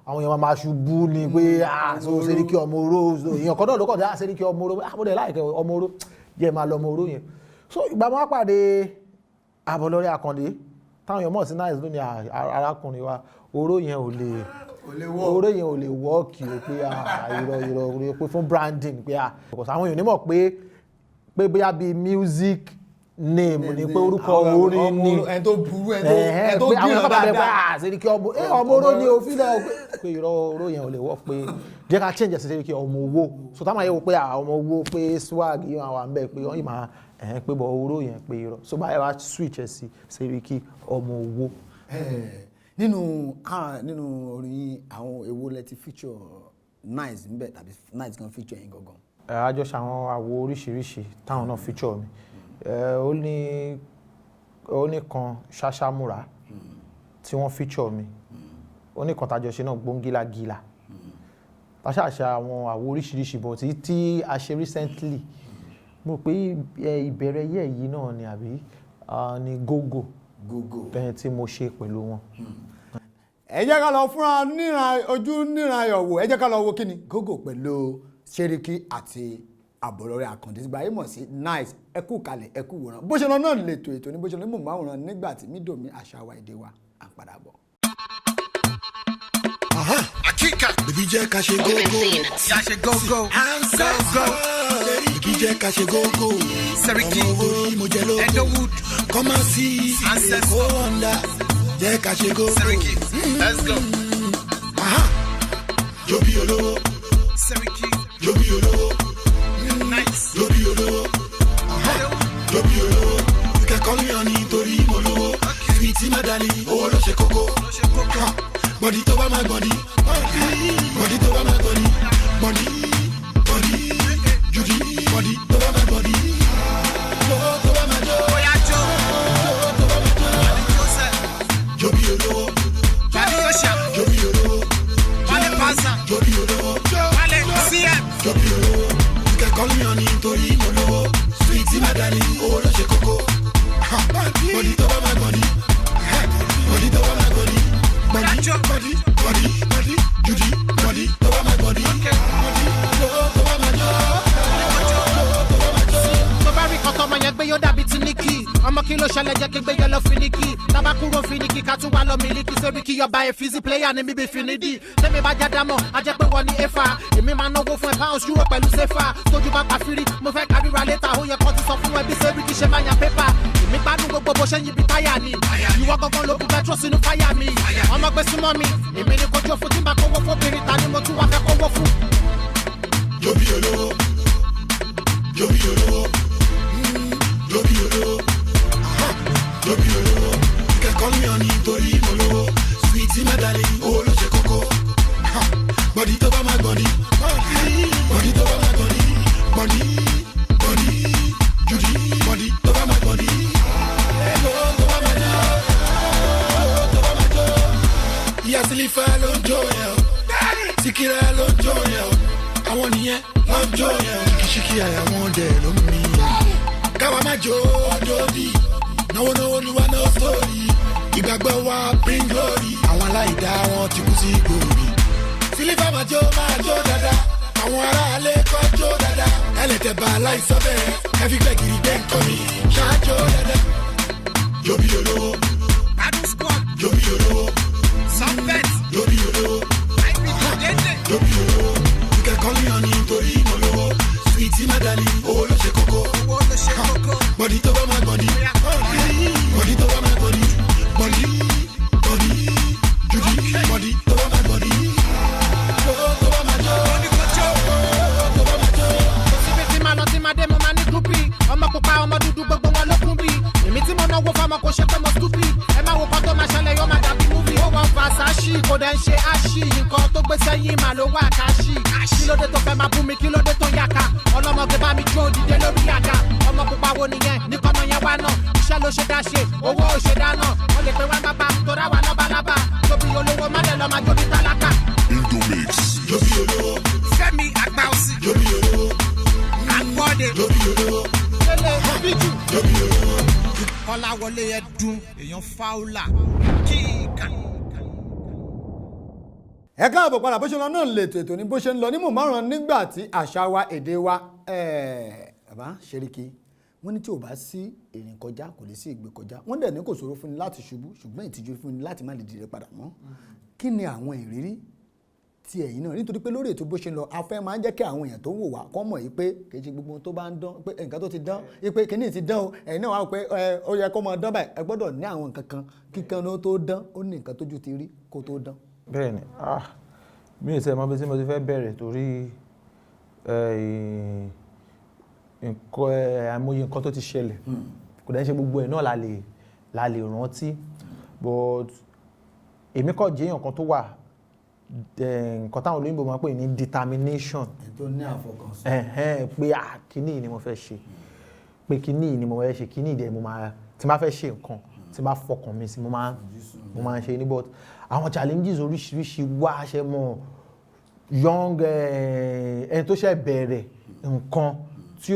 àwọn èèyàn máa ṣubú ni pé so Seriki ọmọ oró èèyàn kan náà ló kọ̀ dé Seriki ọmọ oró mo dẹ̀ láìkẹ́ ọmọ oró jẹ́ máa lọ ọmọ oró yẹn so ìgbà máa pàdé Àbọ̀lọ́rẹ́ Àkàndé táwọn èèyàn mọ̀ sí náà lónìí arákùnrin wa oró yẹn ò lè wọ́ọ̀kì o pé ìrọ̀ pé fún branding pé because àwọn èèyàn nímọ̀ pé bóyá bí music name ni pé orúkọ orin ni ẹni tó burú ẹni tó gbìyànjú dáadáa Seriki ọmọ oró ni òfin náà pé ìrọ̀ oró yẹn ò lè wọ́ọ̀ pé jẹ́ ká change sí Seriki ọmọ owó so táwọn ayẹwo pé ọmọ owó pé swag yìí àwọn àmbẹ̀ pé wọ́n yìí máa pé bọ̀ oró yẹn pé irọ́ so báyìí wá switch ẹ̀ sí Seriki ọmọ owó. nínú orin àwọn èwo lẹ ti feature nice ńbẹ tàbí nice kan feature yẹn gangan. àjọṣe àwọn àwo oríṣiríṣi táwọn náà feature mi ó ní kan ṣáṣámúra tí wọ́n feature mi ó ní kan tàjọṣe náà gbóngílágílà tàṣàṣà àwọn àwo oríṣiríṣi bọ̀ tí a ṣe recently mo pé ìbẹ̀rẹ̀ yẹ̀ yìí náà ni àbí ni gógó bẹ́ẹ̀ tí mo ṣe pẹ̀lú wọn. ẹ jẹ́ ká lọ fúnra ojú níran ayọ̀ wò ẹ jẹ́ ká lọ wo kí ni gógó pẹ̀lú Seriki àti Àbọ̀lọ́rẹ́ Àkàndé tí báyìí mọ̀ sí nice ẹ kú kalẹ̀ ẹ kú wòran bó ṣe lọ náà lè ètò ní bó ṣe lọ ní mò ń máwòrán nígbà tí mídòmí àṣà wa èdè wa à ń padà bọ̀. Akika, baby jẹ́ ká ṣe gógó. Ya ṣe gógó. Baby jẹ́ ká ṣe gógó. Seriki, mo jẹ lógo. Nollywood. Come and see. Go under. Jẹ́ ká ṣe gógó. Seriki, let's go. Jobi olówó. Seriki, Jobi olówó. nice. Jobi olówó. Jobi olówó. You can call me honey torí mo lówó. Sweetie madali, owó ló ṣe kókó. Body to my body, body to my body, body, Judy, body to my body. Jobi Olo, Jobi Olo, Jobi Olo, Jobi Olo. You can call me honey torí mo lówó. Sweetie madali, owó ló ṣe kókó. Body to my body, body to my body. Body, Judy, body, over my body. Over my Bari koto mo yẹn gbé yóò dàbí ti Nikki. Ọmọ kí ló ṣẹlẹ̀ jẹ́ kí gbé yẹn lọ finiki. Tábà kúrò finiki ká tún wá lọ Miliki. Seriki yọba ẹ̀ fizzy player ni mi bí finidi. Tẹ́mi bá já dámọ̀, a jẹ́ pé wọ́n ní Efa. Èmi máa náwó fún ẹ pounds euro pẹ̀lú sefa. Tójú bá pa firi, mo fẹ́ káríra létà. Ó yẹ kó ti sọ fún ẹ bí Seriki ṣe máa yan pépà. Èmi gbádùn gbogbo bó ṣe yin bí táyà ni. Ìwọ gangan ló kú petrol sínú fáyà mi. Ọmọ gbé súnmọ́ mi, èmi ni kojú fún tí n bá kówó fún obìnrin ta ni mo tún wá fẹ́ kówó fún. Jobi Olo, Jobi Olo. Jobi Olo, Jobi Olo. You can call me honey torí mo lówó. Sweetie madali, owó ló ṣe kókó. Body to my body, body to my body, body, Judy, body to my body. Yasilifa ló ń jó yẹn o, Sikira ló ń jó yẹn o, àwọn nìyẹn ló ń jó yẹn o. Ṣìkìṣìkì àyà wọn dẹ̀ ló ń mí yẹn. Káwa má jó dòdì, náwó ni wá náà sórí. Ìgbàgbọ́ wa bring glory, àwọn aláìdá wọn ti kú sí gbòòrì. Sílífà máa jó dáadáa, àwọn aráalé kọ́ jó dáadáa. Ẹlẹ́tẹ̀ bá aláìsọ bẹ́ẹ̀, ẹ fi gbẹ̀gìrì gbẹ̀ ń kọ́ mi, ṣáájó dáadáa. Jobi olówó, Jobi olówó, Jobi olówó, Jobi olówó. You can call me honey torí mo lówó. Sweetie madali, owó ló ṣe kókó. Body to my body, body to my body, body, Judy, body to my body. Síbi tí màá lọ tí màá dé mo máa ní gúpì. Ọmọ pupa ọmọ dúdú gbogbo wọn ló kún bí. Èmi tí mo náwó fọmọ kò ṣe pé mo stupid. Ẹ máa wo kan tó máa ṣẹlẹ̀ yóò máa dàbí múfì. Ó wọ́n fa sáṣì kò dẹ̀ ń ṣe áṣì. Nǹkan tó gbé sẹ́yìn màá ló wà káṣì. Kí ló dé tó fẹ́ máa bú mi, kí ló dé tó yàkà. Ọlọ́mọge bá mi jó dìde lórí àga. Ọmọ pupa wo nìyẹn ní kọ́mọ yẹn wá náà. ló ṣe dá ṣe owó ò ṣe dáná wọ́n lè pe wá bàbá tó rá wa lọ́balọ́ba tóbi olówó má lè lọ́ máa jóbi tálákà. Indomix. Jóbi olówó. Fẹ́mi àgbà òsì. Jóbi olówó. Àgbọ̀dé. Jóbi olówó. Lélẹ̀ Bíjù. Jóbi olówó. Kọ́láwọlé ẹ̀dùn èèyàn fáwọlà kíkà. ẹ káàbọ̀ padà bó ṣe lọ náà lètò ètò ní bó ṣe ń lọ ní mọ̀mọ́ràn nígbà tí àṣà wa èdè wa bàbá Seriki wọ́n ní tí ò bá sí ìrìn kọjá kò lè sí ìgbé kọjá wọ́n dẹ̀ ní kò ṣòro fún ni láti ṣubú ṣùgbọ́n ìtìjú fún ni láti má lè dìde padà mọ́ kí ni àwọn ìrírí tí ẹ̀yin náà nítorí pé lórí ètò bó ṣe ń lọ afẹ́ máa ń jẹ́ kí àwọn èèyàn tó wò wá kọ́ mọ̀ yìí pé kì í ṣe gbogbo tó bá ń dán pé nǹkan tó ti dán yìí pé kìíní ti dán o ẹ̀yin náà wá pé ó yẹ kó máa dán báyìí ẹ gbọ́dọ̀ ní àwọn nǹkan kan kíkan ló tó dán ó ní nǹkan tójú ti rí kó tó dán. bẹ́ẹ̀ni mi ò tẹ́ mọ̀ bí tí mo ti fẹ́ bẹ̀rẹ̀ torí àìmọye nǹkan tó ti ṣẹlẹ̀ kò dẹ̀ ṣe gbogbo ẹ̀ náà la lè rántí but èmi kọ́ jẹ́ èèyàn kan tó wà nǹkan táwọn olóyìnbó máa ń pè ní determination tó ní àfọkànsí pé kíní ni mo fẹ́ ṣe pé kíní ni mo fẹ́ ṣe kíní ìdẹ̀ tí máa fẹ́ ṣe nǹkan tí máa fọkàn mi sí mo máa ń ṣe ní but àwọn challenges oríṣiríṣi wá ṣe mọ̀ young ẹni tó ṣe bẹ̀rẹ̀ nǹkan tí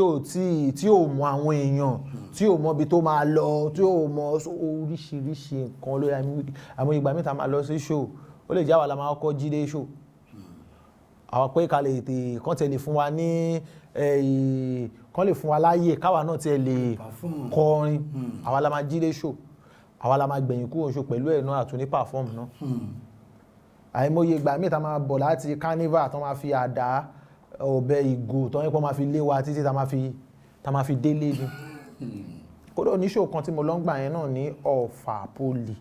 ò mọ àwọn èèyàn tí ò mọ ibi tó máa lọ tí ò mọ oríṣiríṣi nǹkan lórí àwọn ìgbà mẹ́ta máa lọ sí show ó lè jẹ́ àwa la máa kọ́ jíde show àwọn pé ká lè tè kán tẹ̀ lè fún wa ní kán lè fún wa láyè káwa náà tẹ̀ lè kọrin àwa la máa jíde show àwa la máa gbẹ̀yìn kúrò show pẹ̀lú ẹ̀ náà àtúní perform náà àìmọye ìgbà mẹ́ta máa bọ̀ láti carnival tó máa fi àdá ọ̀bẹ ìgò tó yẹ kó máa fi lé wa títí tá máa fi délé ni kódà oníṣòwò kan tí mo lọ ń gbà yẹn náà ní Ọ̀fà poli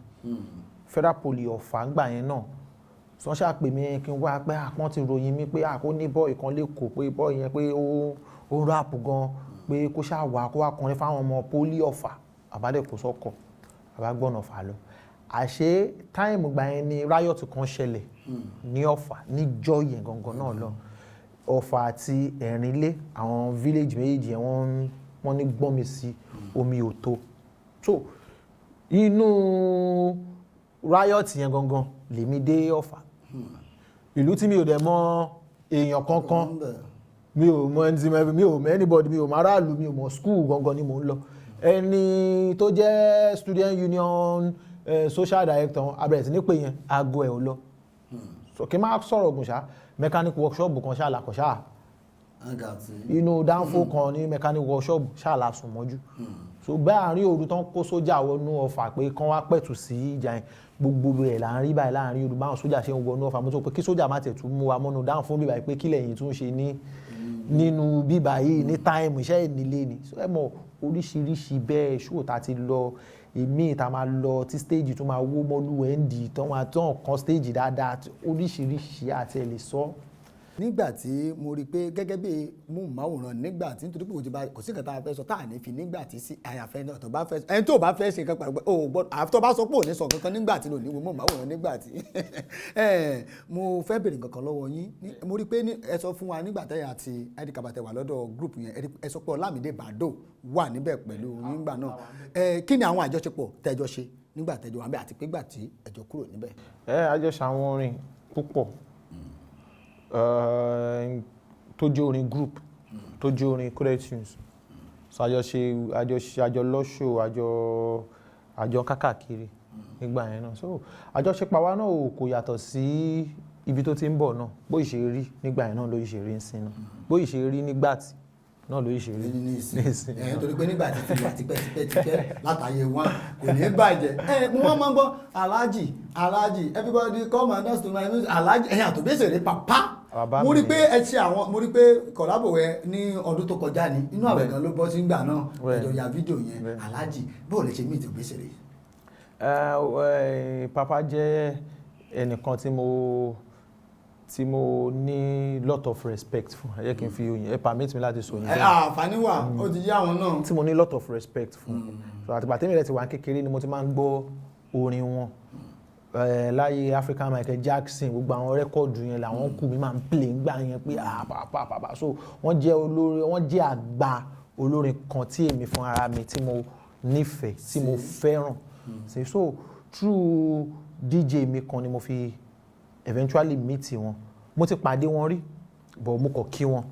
federal poli Ọ̀fà ń gbà yẹn náà sọ ṣáà pè mí kí n wá pé àpọ́n ti ròyìn mi pé àkó ní bọ́ọ̀ ìkan lẹ́kọ̀ọ́ pé bọ́ọ̀ yẹn pé ó rap gan pé kó ṣáà wà kó wá kọrin fáwọn ọmọ poli Ọ̀fà àbálẹ̀ kò sọ́kọ̀ àbágbọ́nà Ọ̀fà lọ àṣé táìmù gbà yẹn ni riot kan ṣẹlẹ̀ ní Ọ̀fà níjọ́ yẹn gangan náà lọ Ọ̀fà àti Ẹ̀rínlé àwọn village méjì yẹn wọ́n ní gbọ́nmi sí omi òtó so inú riot yẹn gangan lèmi dé Ọ̀fà ìlú tí mi ò dẹ̀ mọ èèyàn kankan mi ò mọ anybody mi ò mọ aráàlú mi ò mọ school gangan ni mò ń lọ ẹni tó jẹ́ student union social director abẹ̀rẹ̀ sí ní pé yẹn aago ẹ̀ ò lọ so kí n máa sọ̀rọ̀ ògùn ṣá mechanic workshop kan ṣáà làkọ̀ ṣáà inú dánfó kan ní mechanic workshop ṣáà la sùn mọ́jú so bẹ́ẹ̀ àárín òru tán kó sójà wọnú Ọ̀fà pé kán wá pẹ̀tù sí ìjà yẹn gbogbo ẹ̀ là ń rí báyìí láàrin òru báwọn sójà ṣe ń wọnú Ọ̀fà mọ́tò pé kí sójà má tẹ̀ tún mú wa mọ́nu dánfó bíbá yìí pé kílẹ̀ yìí tún ṣe nínú bíbá yìí ní táìmù iṣẹ́ ìnílé ni so ẹ mọ̀ oríṣiríṣi bẹ́ẹ̀ ṣó ta ti lọ èmi ìta máa lọ tí stage tó máa wó mọ́lú ẹ̀ǹdì tán máa tán kan stage dáadáa oríṣiríṣi àti ẹ̀ lè sọ. nígbà tí mo rí i pé gẹ́gẹ́ bí móhùnmáwòrán nígbà tí nítorí pé kò sí nǹkan tá a fẹ́ sọ tá à ní fi nígbà tí sí àyàfẹ́ náà tó bá fẹ́ ẹni tó bá fẹ́ ṣe nǹkan pàrọ̀ pé o gbọ́dọ̀ àfi tó bá sọ pé ò ní sọ kankan nígbà tí lò ní wo móhùnmáwòrán nígbà tí mo fẹ́ bèrè nǹkan kan lọ́wọ́ yín mo rí i pé ẹ sọ fún wa nígbà tẹ́yà àti id kabata wà lọ́dọ̀ group yẹn ẹ sọ pé Ọlámídé Bàdó wà níbẹ̀ pẹ̀lú nígbà náà kí ni àwọn àjọṣepọ̀ tẹ́jọ ṣe nígbà tẹ́jọ wà níbẹ̀ àti pé gbà tí ẹjọ kúrò níbẹ̀. àjọṣe àwọn orin púpọ̀ tó jẹ́ orin group tó jẹ́ orin coded tunes so àjọ lọ́ṣọ́ àjọ kákàkiri nígbà yẹn náà so àjọṣepọ̀ wa náà kò yàtọ̀ sí ibi tó ti ń bọ̀ náà bó ìṣe rí nígbà yẹn náà ló ìṣe rí ń sin náà bó ìṣe rí nígbàtí náà ló ìṣe rí ní ìsìn torí pé nígbà tí ti wà tipẹ́tipẹ́ látàyè wọn kò ní bàjẹ́ wọ́n máa ń gbọ́ aláàjì everybody come and dance to my music aláàjì ẹ̀yìn àtòbẹ́sẹ̀rẹ̀ pàpá mo rí pé ẹ ṣe àwọn mo rí pé kọ̀lábò ẹ ní ọdún tó kọjá ni inú àwẹ̀ gan ló bọ́ sí gbà náà ẹjọ́ ya fídíò yẹn aláàjì bó lè ṣe mí ìtòbẹ́sẹ̀rẹ̀. papa jẹ́ ẹnìkan tí mo ní lot of respect fún ẹ jẹ́ kí n fi oyin ẹ permit mi láti sọ yín. àǹfààní wà ó ti yé àwọn náà. tí mo ní lot of respect fún àtìgbà tẹ́mi rẹ̀ ti wà kékeré ni mo ti máa ń gbọ́ orin wọn láyé African Michael Jackson gbogbo àwọn rẹ́kọ̀dù yẹn làwọn kù mí máa ń play ńgbà yẹn pé pàpàpàpà so wọ́n jẹ́ àgbà olórin kan tí èmi fún ara mi nífẹ̀ẹ́ tí mo fẹ́ràn so through DJ mi kan ni mo fi eventually meet wọn mo ti pàdé wọn rí but mo kàn kí wọn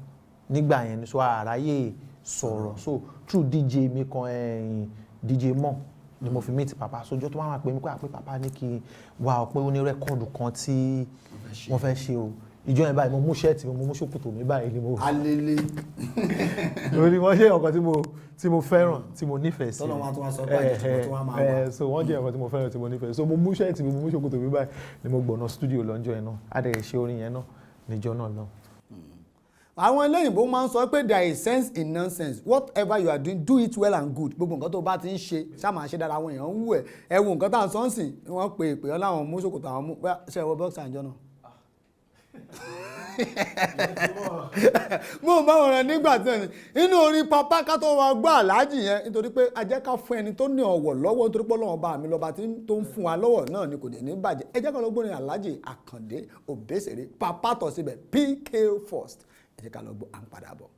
nígbà yẹn ni so àráyè sọ̀rọ̀ so through DJ mi kan DJ Mo ni mo fi meet papa sójọ́ tó wá pè mí pé papa ní kí wá pé ó ní rẹ́kọ̀dù kan tí wọ́n fẹ́ ṣe o ìjọ yẹn báyìí mo mú ṣẹ́ẹ̀tì mo mú ṣòkòtò mi báyìí ni mo alele lórí wọ́n ṣe ọ̀kan tí mo fẹ́ràn tí mo nífẹ̀ẹ́ sí tọ́lọ́ wọn tó wá sọ pé àjẹjọ́ tó wá máa wà so wọ́n jẹ́ ọ̀kan tí mo fẹ́ràn tí mo nífẹ̀ẹ́ so mo mú ṣẹ́ẹ̀tì mi mo mú ṣòkòtò mi báyìí ni mo gbọ̀nà studio lọ́njọ́ yẹn náà adẹ̀rẹ̀ ṣe orin yẹn náà níjọ́ náà lọ. àwọn eléyìnbó máa ń sọ pé there is sense in nonsense whatever you are doing do it well and good gbogbo nǹkan tó bá ti ń ṣe ṣá máa ṣe dára àwọn èèyàn ń wù ẹ wo nǹkan tá à ń sọ ń sìn wọ́n pe ìpè ọ́ láwọn mú ṣòkòtò àwọn mú ṣe ẹ̀wọ̀ bọ́ọ̀sì àjọ náà. mo bá wọn rẹ nígbà tí ẹni inú orin papa ká tó wá gbọ́ aláàjì yẹn nítorí pé a jẹ́ ká fún ẹni tó ní ọ̀wọ̀ lọ́wọ́ nítorí pé Ọlọ́run bá mi lọ́ba tó ń fún wa lọ́wọ́ náà ni kò dé ní bàjẹ́ ẹ jẹ́ ká lọ gbórin aláàjì Àkàndé Òbésèré papa tọ̀ síbẹ̀ PK first ẹ jẹ́ ká lọ gbọ́ à ń padà bọ̀.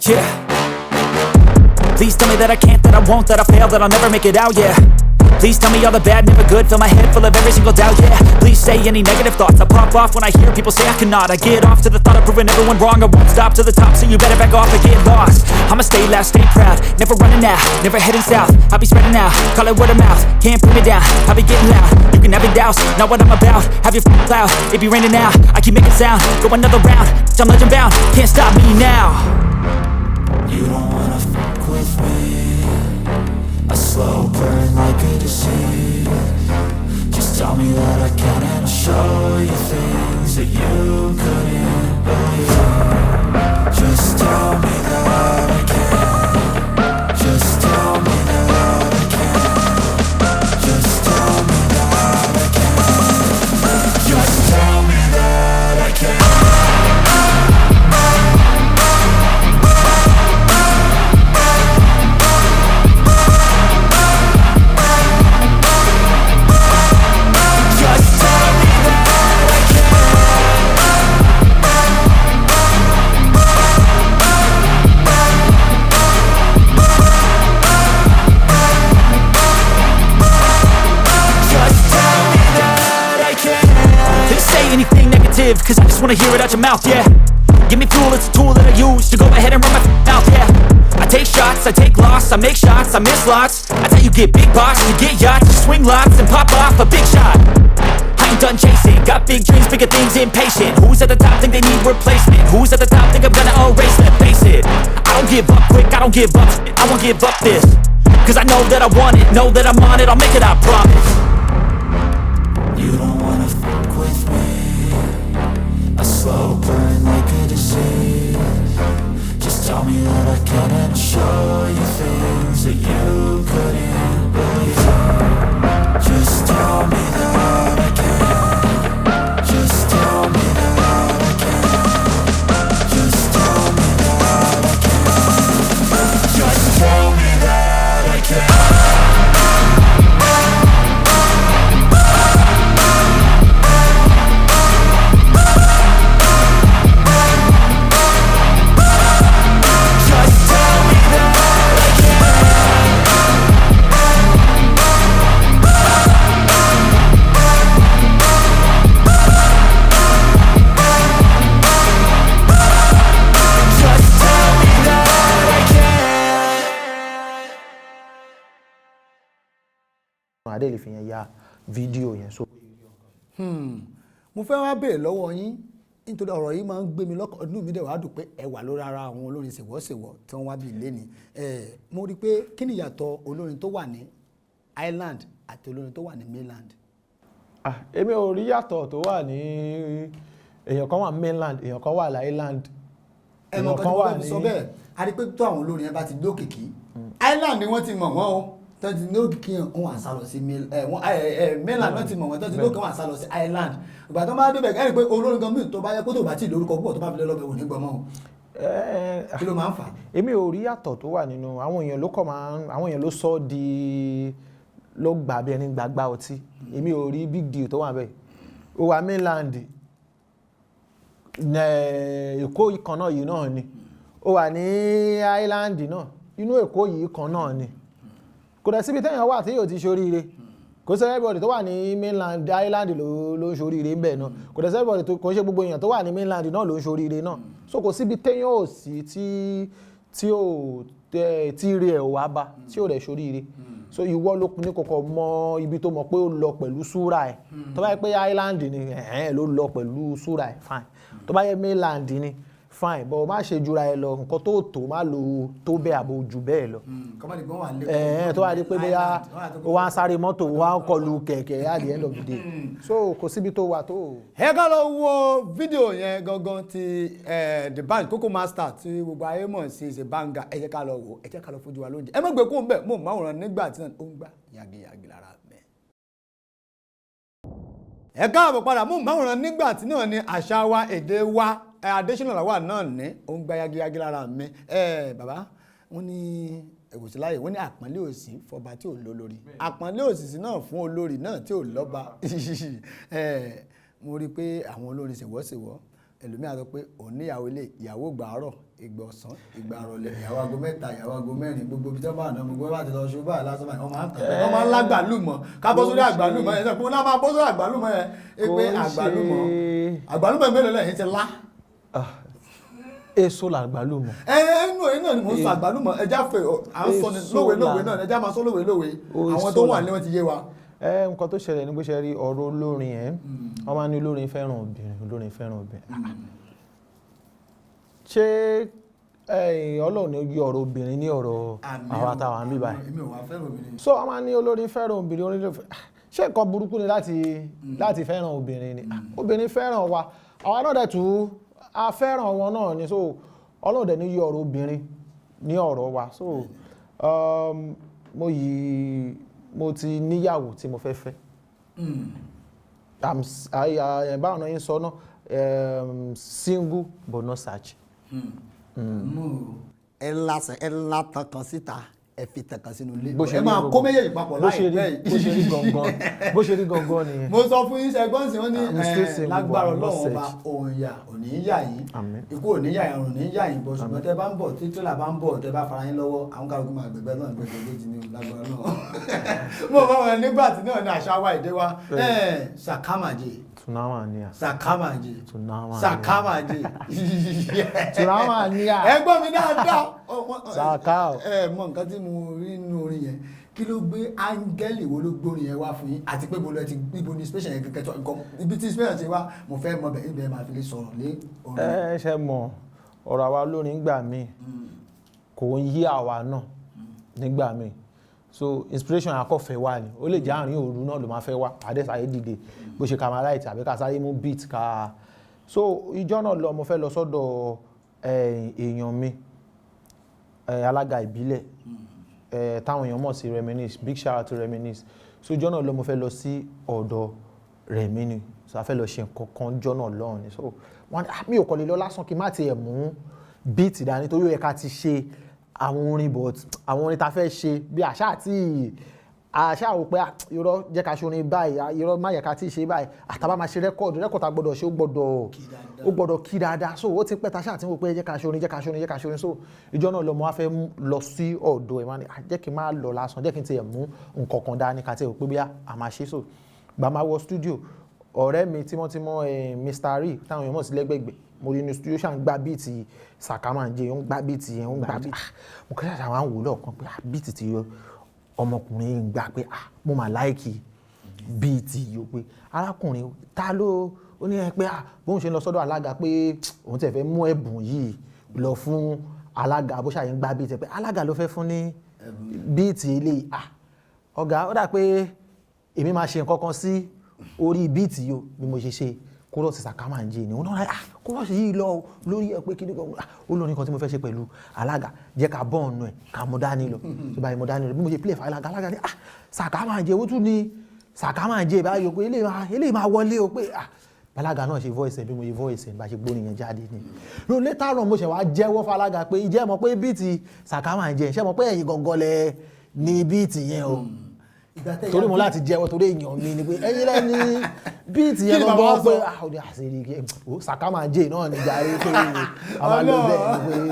Yeah. Please tell me that I can't, that I won't, that I fail, that I'll never make it out, yeah. Please tell me all the bad, never good, fill my head full of every single doubt, yeah. Please say any negative thoughts, I pop off when I hear people say I cannot. I get off to the thought of proving everyone wrong, I won't stop to the top, so you better back off and get lost. I'ma stay loud, stay proud, never running out, never heading south. I'll be spreading out, call it word of mouth, can't put me down, I'll be getting loud. You can have your doubts, not what I'm about, have your cloud, it be raining now. I keep making sound, go another round, I'm legend bound, can't stop me now. You don't wanna fuck with me, a slow burn like a disease. Just tell me that I can and I'll show you things that you couldn't believe. Just tell me that I can. Just tell me that I can. Just tell me that I can. Just tell me that I can. Cause I just wanna hear it out your mouth, yeah. Give me fuel, it's a tool that I use to go ahead and run my mouth, yeah. I take shots, I take loss, I make shots, I miss lots. That's how you get big boss, you get yachts, you swing lots and pop off a big shot. I ain't done chasing, got big dreams, bigger things, impatient. Who's at the top think they need replacement? Who's at the top think I'm gonna erase them? Face it, I don't give up quick, I don't give up shit, I won't give up this. Cause I know that I want it, know that I'm on it, I'll make it, I promise. You don't wanna fuck with me, a slow burn like a disease. Just tell me that I can and I'll show you things that you couldn't believe. Just tell me that I can. Just tell me that I can. Just tell me that I can. Just tell me that I can. adé lè fi yẹn ya fídíò yẹn so. mo fẹ́ wá béèrè lọ́wọ́ yín nítorí ọ̀rọ̀ yìí máa ń gbé mi lọ́kàn inú mi dẹ̀ wá dùn pé ẹ wà lórí ara àwọn olórin ṣèwọ́ṣèwọ́ tí wọ́n wá bí ilé ni mo rí i pé kí ni ìyàtọ̀ olórin tó wà ní island àti olórin tó wà ní mainland. èmi ò rí yàtọ̀ tó wà ní èèyàn kan wà mainland èèyàn kan wà island. ẹ̀mọ̀ kan wà ní sọ bẹ́ẹ̀ a rí i pé tó àwọn olórin yẹn bá ti lókìkí island ni wọ́n ti mọ̀ wọ́n o tọ́jú lókìkí wọn àṣà lọ sí mainland náà ti mọ̀ wọ́n tọ́jú lókìkí wọn àṣà lọ sí island ìgbà tó bá débẹ̀ ẹ̀rí pé olórin kan mìíràn tó bá yẹ kó tó bá tí lórúkọ púpọ̀ tó bá fi lé lọ́bẹ̀ wò ní gbọmọ́ kí ló máa ń fà. èmi ò rí yàtọ̀ tó wà nínú àwọn èèyàn ló sọ di ló gbà bí ẹni gbàgbà ọtí èmi ò rí big deal tó wà bẹ́ẹ̀ ó wà mainland èkó kan náà yìí náà ni ó wà ní island náà inú èkó yìí kan náà ni kò dẹ̀ síbi téèyàn wà tí yóò ti ṣoríire kò sí everybody tó wà ní mainland island ló ń ṣoríire ń bẹ̀ náà kò dẹ̀ sí everybody tó kò ń ṣe gbogbo èèyàn tó wà ní mainland náà ló ń ṣoríire náà so kò síbi téèyàn ò sí tí rí ẹ̀ wá bá tí ò dẹ̀ ṣoríire so ìwọ ló ní kọ̀kọ̀ mọ ibi tó mọ̀ pé ó lọ pẹ̀lú súra ẹ̀ tó bá yẹ pé island ni ló lọ pẹ̀lú súra ẹ̀ fine tó bá yẹ mainland ni fine but má ṣe jura ẹ lọ nǹkan tó má lo tó bẹ́ẹ̀ àbò jù bẹ́ẹ̀ lọ tó wá di pé bóyá ó wá ń sáré mọ́tò wá ń kọlu kẹ̀kẹ́ at the end of the day so kò síbi tó wà tó. ẹ ká lọ wo fídíò yẹn gangan ti the band Koko Master tí gbogbo ayé mọ̀ sí ṣe banga ẹ jẹ́ ká lọ wò ẹ jẹ́ ká lọ fojú wa lóúnjẹ ẹ má gbé kó ń bẹ̀ mọ̀ máwòrán nígbà tí ó ń gbà yagiyagi lára mẹ́. ẹ káàbọ̀ padà mọ̀ máwòrán nígbà tí náà ni àṣà wa èdè wa additional làwà náà ní ó ń gba yagiyagi lára mi bàbá wọ́n ní ẹ̀wòsí láyè wọ́n ní àpọ́nlé òsì fọba tí ò lólórí àpọ́nlé òsì náà fún olórí náà tí ò lọ́ba mo rí i pé àwọn olórin ṣèwọ́ṣèwọ́ ẹlòmíà sọ pé òun níyàwó ilé ìyàwó gbàárọ̀ ìgbà ọ̀sán ìgbà àrọ̀lẹ̀ ìyàwó aago 3 ìyàwó aago 4 gbogbo ibi tó bá àná gbogbo bá ti lọ ṣubú àlásán báyìí wọ́n máa ń tàn wọ́n máa ń lágbàlúmọ̀ ká bọ́ sórí àgbàlúmọ̀ yẹn sọ pé wọ́n náà máa bọ́ sórí àgbàlúmọ̀ yẹn pé àgbàlúmọ̀ mélòó lẹ́yìn ti lá. èso làgbàlúmọ̀. náà ni mo ń sọ àgbàlúmọ̀ ẹja fẹ́ à ń sọ lówe náà ẹja máa sọ lówe àwọn tó wà ní wọ́n ti yé wa. Nǹkan tó ṣẹlẹ̀ ní bó ṣe rí ọ̀rọ̀ olórin wọ́n máa ní olórin fẹ́ràn obìnrin ṣé Ọlọ́run ní yí ọ̀rọ̀ obìnrin ní ọ̀rọ̀ àwọn àtàwọn àmì báyìí so wọ́n máa ní olórin fẹ́ràn obìnrin ṣé nǹkan burúkú ni láti fẹ́ràn obìnrin ni obìnrin fẹ́ràn wa àwa náà dẹ̀ tún a fẹ́ràn wọn náà ni so Ọlọ́run dẹ̀ ní yí ọ̀rọ̀ obìnrin ní ọ̀rọ̀ wa so mo ti níyàwó tí mo fẹ́ fẹ́ báwọn náà yín sọ náà single but not search. ẹ ńlá tán kan síta ẹ fi tẹ̀kan sínú ilé ẹ máa kó méjèèjì papọ̀ láìpẹ́ yìí bó ṣe rí gangan nìyẹn. mo sọ fún yín ṣẹgbọ́n sí wọn ní lágbára Ọlọ́run ọba òòyà òní yà yín ikú òní yà yín òní yà yín bọ̀ ṣùgbọ́n tẹ bá ń bọ̀ tí tírélà bá ń bọ̀ tẹ bá fara yín lọ́wọ́ àwọn kálukú máa gbẹ̀gbẹ́ náà gbẹ̀gbẹ́ méjì ní lágbára náà. mo bá wọn nígbà tí náà ní àṣà wa ìdè wa sàkámàjè tunamania sàkámàjè ẹgbọ́n mi dáadáa sàká mọ nǹkan tí mo rí nínú orin yẹn kí ló gbé áńgẹ́lì wo ló gbórin yẹn wá fún yín àti pé bolo ẹ ti ibo ni special yẹn kẹkẹ tó nǹkan ibi tí special ṣe wá mo fẹ́ mọ bẹ́ẹ̀ ibẹ̀ máa fi lè sọ̀rọ̀ lé orin. ṣe mọ ọ̀rọ̀ àwa olórin gbà mí kò ń yí àwa náà nígbà míì so inspiration akọ́fẹ́ wà ní ó lè jẹ́ àárín òru náà ló máa fẹ́ wá àdẹ́sàyé dìde bó ṣe camarite àbí ká sáré mú beat ká so ìjọ náà lọ mo fẹ́ lọ sọ́dọ̀ èèyàn mi alága ìbílẹ̀ táwọn èèyàn mọ̀ sí Reminisce big shout out to Reminisce so ìjọ náà lọ mo fẹ́ lọ sí ọ̀dọ̀ Reminisce so a fẹ́ lọ ṣe nǹkan kan ìjọ náà lọ́hùn ni so mi ò kọ́ lè lọ lásán kí n má tiẹ̀ mú beat dání torí ó yẹ ká ti ṣe àwọn orin but àwọn orin ta fẹ́ ṣe bí àṣà ò pé irọ́ jẹ́ ká ṣe orin báyìí irọ́ má yẹ ká tí ṣe báyìí àtàbá máa ṣe rẹ́kọ̀dù ta gbọ́dọ̀ ṣe ó gbọ́dọ̀ kí dáadáa so ó ti pẹ́ ta ṣáà tí wọ́n pé jẹ́ ká ṣe orin so ìjọ náà lọ mo wá fẹ́ lọ sí ọ̀dọ̀ ẹ̀ máa ní jẹ́ kí n máa lọ lásán jẹ́ kí n tiẹ̀ mú nǹkan kan dání ká tiẹ̀ pé bí a máa ṣe so gbà máa wọ studio ọ̀rẹ́ mi tímọ́tímọ́ Mr. Rí táwọn èèyàn mọ̀ sí lẹ́gbẹ̀gbẹ̀ mo rí ní studio ṣáà ń gbá bíìtì sàkámàǹjẹ ó ń gbá bíìtì yẹn ó ń gbá bíìtì mo kẹ́ ṣàṣà wá ń wò lọ́ọ̀kan pé bíìtì ti yọ ọmọkùnrin yìí ń gbà pé mo mà láìkì bíìtì yìí ó pé arákùnrin ta ló ó ní ẹ pé bóun ṣe ń lọ sọ́dọ̀ alága pé òun tẹ̀ fẹ́ mú ẹ̀bùn yìí lọ fún alága bó ṣàyẹ̀ ń gbá bíìtì pé alága ló fẹ́ fún ní bíìtì eléyìí ọ̀gá ó dà pé èmi máa ṣe nǹkan kan sí orí bíìtì yìí bí mo ṣe ṣe kúrọ̀sì sàkámàǹjẹ ni wọ́n náà kúrọ̀sì yìí lọ lórí ẹ̀ pé kí ní olórin kan tí mo fẹ́ ṣe pẹ̀lú alága jẹ́ ká bọ́ ọ̀nà ẹ̀ ká mú dání lọ tó báyìí mú dání lọ bí mo ṣe play fún alága ní sàkámàǹjẹ ó tún ní sàkámàǹjẹ báyìí pé eléyìí máa wọlé o pé alága náà ṣe voice ẹ̀ bí mo ṣe voice ẹ̀ bá ṣe gbórin yẹn jáde ni no later on mo ṣe wá jẹ́wọ́ fún alága pé ìjẹ́ mọ̀ pé bíìtì sàkámàǹjẹ ṣe mọ̀ pé ẹ̀yin gangan lẹ ní bíìtì yẹn o torí mo láti jẹ́wọ́ torí èèyàn mi ni pé ẹ̀yin lẹ́ni bíìtì yẹn gbọ́ pé ọdún àṣírí sàkámàǹjẹ náà ní jàre pé àwọn àlọ́bẹ̀ ni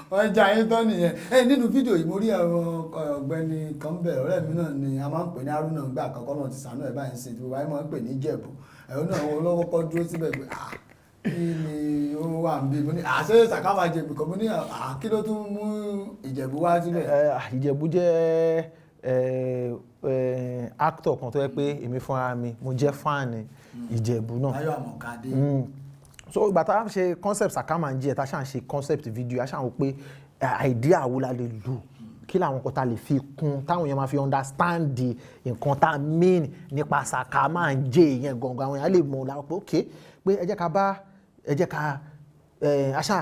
pé wọ́n jà yín tán nìyẹn nínú fídíò yìí mo rí ọ̀gbẹ́ni kan bẹ̀rẹ̀ ọ̀rẹ́ mi náà ni a máa ń pè ní Haruna gbà àkọ́kọ́ náà ti sànú ẹ̀ báyìí sí ti wáyé máa ń pè ní Ìjẹ̀bú ẹ̀rọ náà wọn lọ́wọ́ kọ́ dúró síbẹ̀ pé kí ni ó wà ń bí mo ní àṣẹ sàkámàǹjẹ bìkan mo ní kí ló tún mú Ìjẹ̀bú wá sílẹ̀. Ìjẹ̀bú jẹ́ actor kan tó yẹ pé èmi fúnra mi mo jẹ́ fan Ìjẹ̀bú náà. Ayọ̀ Àmọ̀kadé. So ìgbà tá a ṣe concept sàkámàǹjẹ tá a ṣàn ṣe concept video a ṣàn wò pé idea wo la lè lò kí làwọn kan tá lè fi kún táwọn èèyàn máa fi understand nǹkan tá a mean nípa sàkámàǹjẹ yẹn gangan àwọn èèyàn lè mọ̀ láwọn pé ok pé ẹ jẹ́ ká aṣá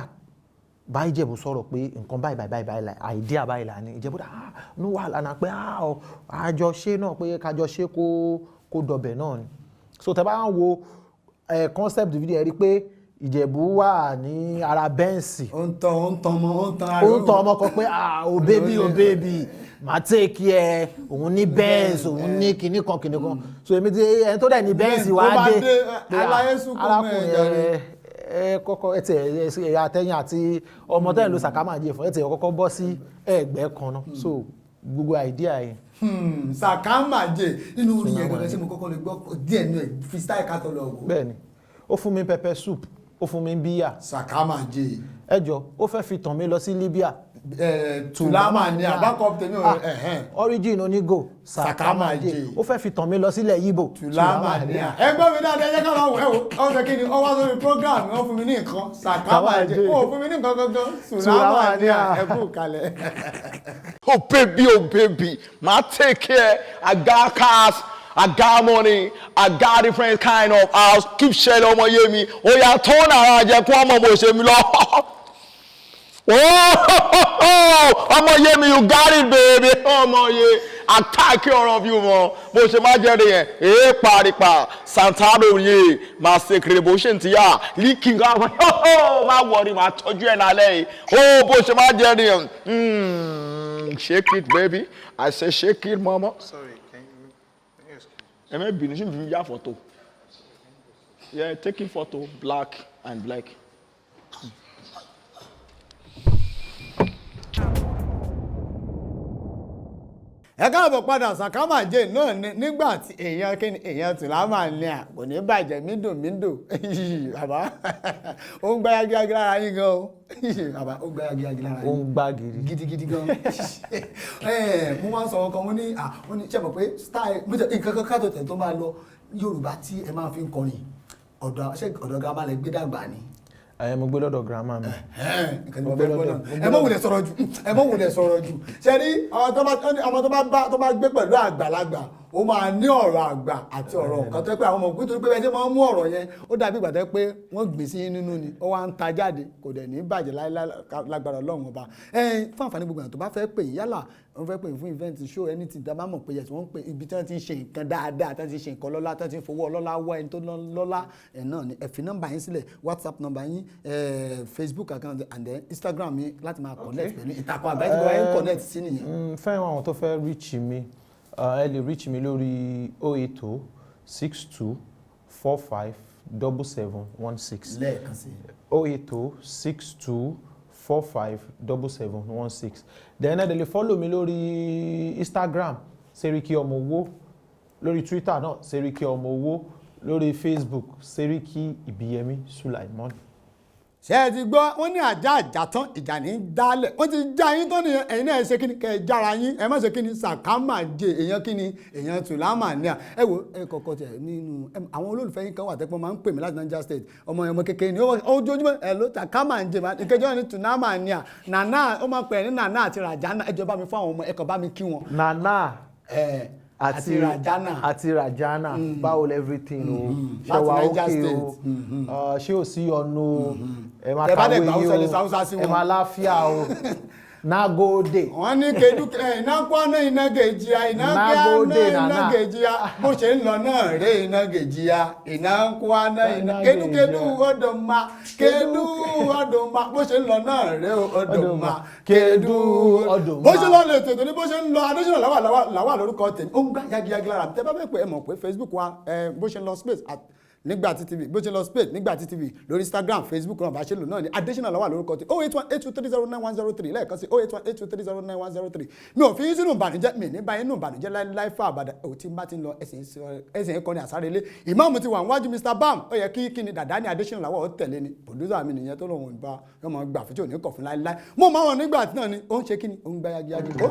bá Ìjẹ̀bú sọ̀rọ̀ pé nǹkan báyìí idea báyìí là ní Ìjẹ̀bú ní wà lánàá pé àjọṣe náà pé kájọṣe kó dọbẹ̀ náà ni so tẹ́ bá ń wo concept video ẹ rí pé Ìjẹ̀bú wà ní ara bẹ́ǹsì ó ń tan ọmọ kan pé o baby máa take ẹ òun ní bẹ́ǹsì òun ní kinní kan so èmi ti ẹni tó dẹ̀ ní bẹ́ǹsì wá dé pé arákùnrin kọ́kọ́ ẹ ti àtẹ̀yìn àti ọmọ tẹ́yìn ló sàkámàjẹ fún ẹ ti kọ́kọ́ bọ́ sí ẹgbẹ́ kan náà so gbogbo idea yẹn. sàkámàjẹ nínú orin yẹn gẹ́gẹ́ sí mo kọ́kọ́ lè gbọ́ díẹ̀ nínú ẹ̀ freestyle catalogue. bẹ́ẹ̀ni ó fún mi pepper soup ó fún mi bíyà. sàkámàjẹ. ẹ jọ ó fẹ́ fi tàn mí lọ sí Libya. tùlámà ni àbákọ́ tèmi ò origin onígò sàkámàjẹ ó fẹ́ fi tàn mí lọ sílẹ̀ Yíbò. tùlámà ni ẹgbẹ́ mi náà dẹ́jẹ́ ká lọ́wọ́ ẹ̀wọ̀ ọ̀sẹ̀ kí ni ó wá sórí program wọ́n fún mi ní nǹkan sàkámàjẹ ó fún mi ní nǹkan gangan tùlámà ni ẹ̀kú kalẹ̀. Oh baby, ma take care. I got cars, I got money, I got different kind of house. Keep sharing ọmọ yé mi. Ó yá turn around jẹ́ kó ọmọ bó ṣe mi lọ. Oh, ọmọ yé mi, you got it baby. Ọmọ yé, I take care of you mo. Bó ṣe má jẹ́ rẹ̀ yẹn, paripa, Santado yé, ma ṣe kiri bó ṣe ń ti yá. Leaking out, má worry, ma tọ́jú ẹ̀ nálẹ̀ yìí. Oh, bó ṣe má jẹ́ rẹ̀ yẹn. Shake it, baby. I say shake it, mama. Sorry, can you excuse? Am I being your photo? Yeah, taking photo, black and black. ẹ káàbọ̀ padà sàkámàjẹ náà nígbà tí èèyàn tùlámà ní à kò ní bàjẹ́ mídòmídò bàbá ó ń gbá yagiyagi lára yín gan o bàbá ó ń gbá yagiyagi lára yín. ó ń gbá gidigidi gan. mo máa ń sọ ọkàn mo ní ṣe mọ̀ pé style nǹkan kan káàtó tẹ̀ tó máa lọ Yorùbá tí ẹ máa fi ń kọrin ọ̀dọ̀ gàmá lẹ gbé dàgbà ni. mo gbé lọ́dọ̀ grandma mi. ẹ mọ̀ wulẹ̀ sọ̀rọ̀ jù ṣe rí ọmọ tó bá gbé pẹ̀lú àgbàlagbà ó máa ní ọ̀rọ̀ àgbà àti ọ̀rọ̀ nǹkan tó pé àwọn ọmọ nítorí pé ẹjẹ́ máa ń mú ọ̀rọ̀ yẹn ó dàbí ìgbà tó pé wọ́n gbé sí nínú ni ó wá ń ta jáde kò dẹ̀ ní bàjẹ́ lágbára Ọlọ́run ọba. fún àǹfààní gbogbo èèyàn tó bá fẹ́ pè yín yálà wọ́n fẹ́ pè yín fún event show anything tá a bá mọ̀ pé yẹ̀sì wọ́n ń pè ibi tí wọ́n ti ń ṣe nǹkan dáadáa tí wọ́n ti ń ṣe nǹkan lọ́lá tí wọ́n ti ń fowó ọlọ́lá wá ẹni tó lọ́lá ẹ̀ náà ni ẹ fi nọ́mbà yín sílẹ̀ WhatsApp nọ́mbà yín Facebook account and then Instagram yín láti máa connect pẹ̀lú ìtàkùn àgbáyé tí wọ́n yín connect sí nìyẹn. fẹ́ràn àwọn tó fẹ́ reach mi ẹ lè reach mi lórí 080 62 45 7716 lẹ́ẹ̀kan sí 080 62 45 7716 then ẹ lè follow mi lórí Instagram Seriki Omo Owo lórí Twitter náà Seriki Omo Owo lórí Facebook Seriki Ibiyemi Sulaimon. ṣé ẹ ti gbọ́ wọ́n ní àjà tán ìjà ní dálẹ̀ wọ́n ti já yín tán nìyẹn ẹ̀yin náà ṣe kíni kẹ́ ẹ jára yín ẹ má ṣe kíni sàkámàjẹ èèyàn kíni èèyàn tùlámà ní à ẹ wo ẹ kọ̀kọ́ tẹ̀ nínú àwọn olólùfẹ́ yín kan wà tẹ́pọ̀ máa ń pè mí láti Niger State ọmọ kékeré ni ojoojúmọ́ ẹ ló sàkámàjẹ ìkejì wọn ní tùlámà ní à nànà ó máa pè ní nànà àti ràjánà ẹ jọ bá mi fún àwọn ọmọ ẹ kàn bá mi kí wọn. nànà àti ràjánà báwo everything o ṣe wà ókè o ṣé ò sí ọ̀nà o ẹ máa kàwé yìí o ẹ máa láfíà o nagode. wọ́n ní kedu ìnákwáná ìnágèjìá ìnágèjìá bó ṣe ń lọ náà rè ìnágèjìá ìnákwáná kedu ọdọ̀mà kedu ọdọ̀mà bó ṣe ń lọ náà rè ọdọ̀mà kedu ọdọ̀mà. bó ṣe lọ lè tètè ní bó ṣe ń lọ adésínà làwà lórúkọ tèmi ó ń gbá yagiyagi lára tẹ bá fẹ́ pé ẹ mọ̀ pé Facebook wa bó ṣe ń lọ space Nigbati TV bó ṣe lọ space Nigbati TV lórí Instagram Facebook náà bá ṣe lò náà ni additional lọ́wọ́ lórúkọ tí 08182309103 lẹ́ẹ̀kan sí 08182309103 mi ò fi yín sínú ìbànújẹ́ mi ní báyìí nínú ìbànújẹ́ láíláí fún àbàdà ò tí bá ti ń lọ ẹsẹ̀ ìkọni àsárelé ìmáàmù ti wà níwájú Mr. Bam ó yẹ kí ni dàdá ní additional lọ́wọ́ ó tẹ̀lé ni producer mi nìyẹn tó lóun ìbá yọmọ gbà fún tí ò ní kọ̀ fún láíláí mo máa wọn Nigbati náà ni ó ń ṣe kí ni ó ń gbá yagiyagi ó.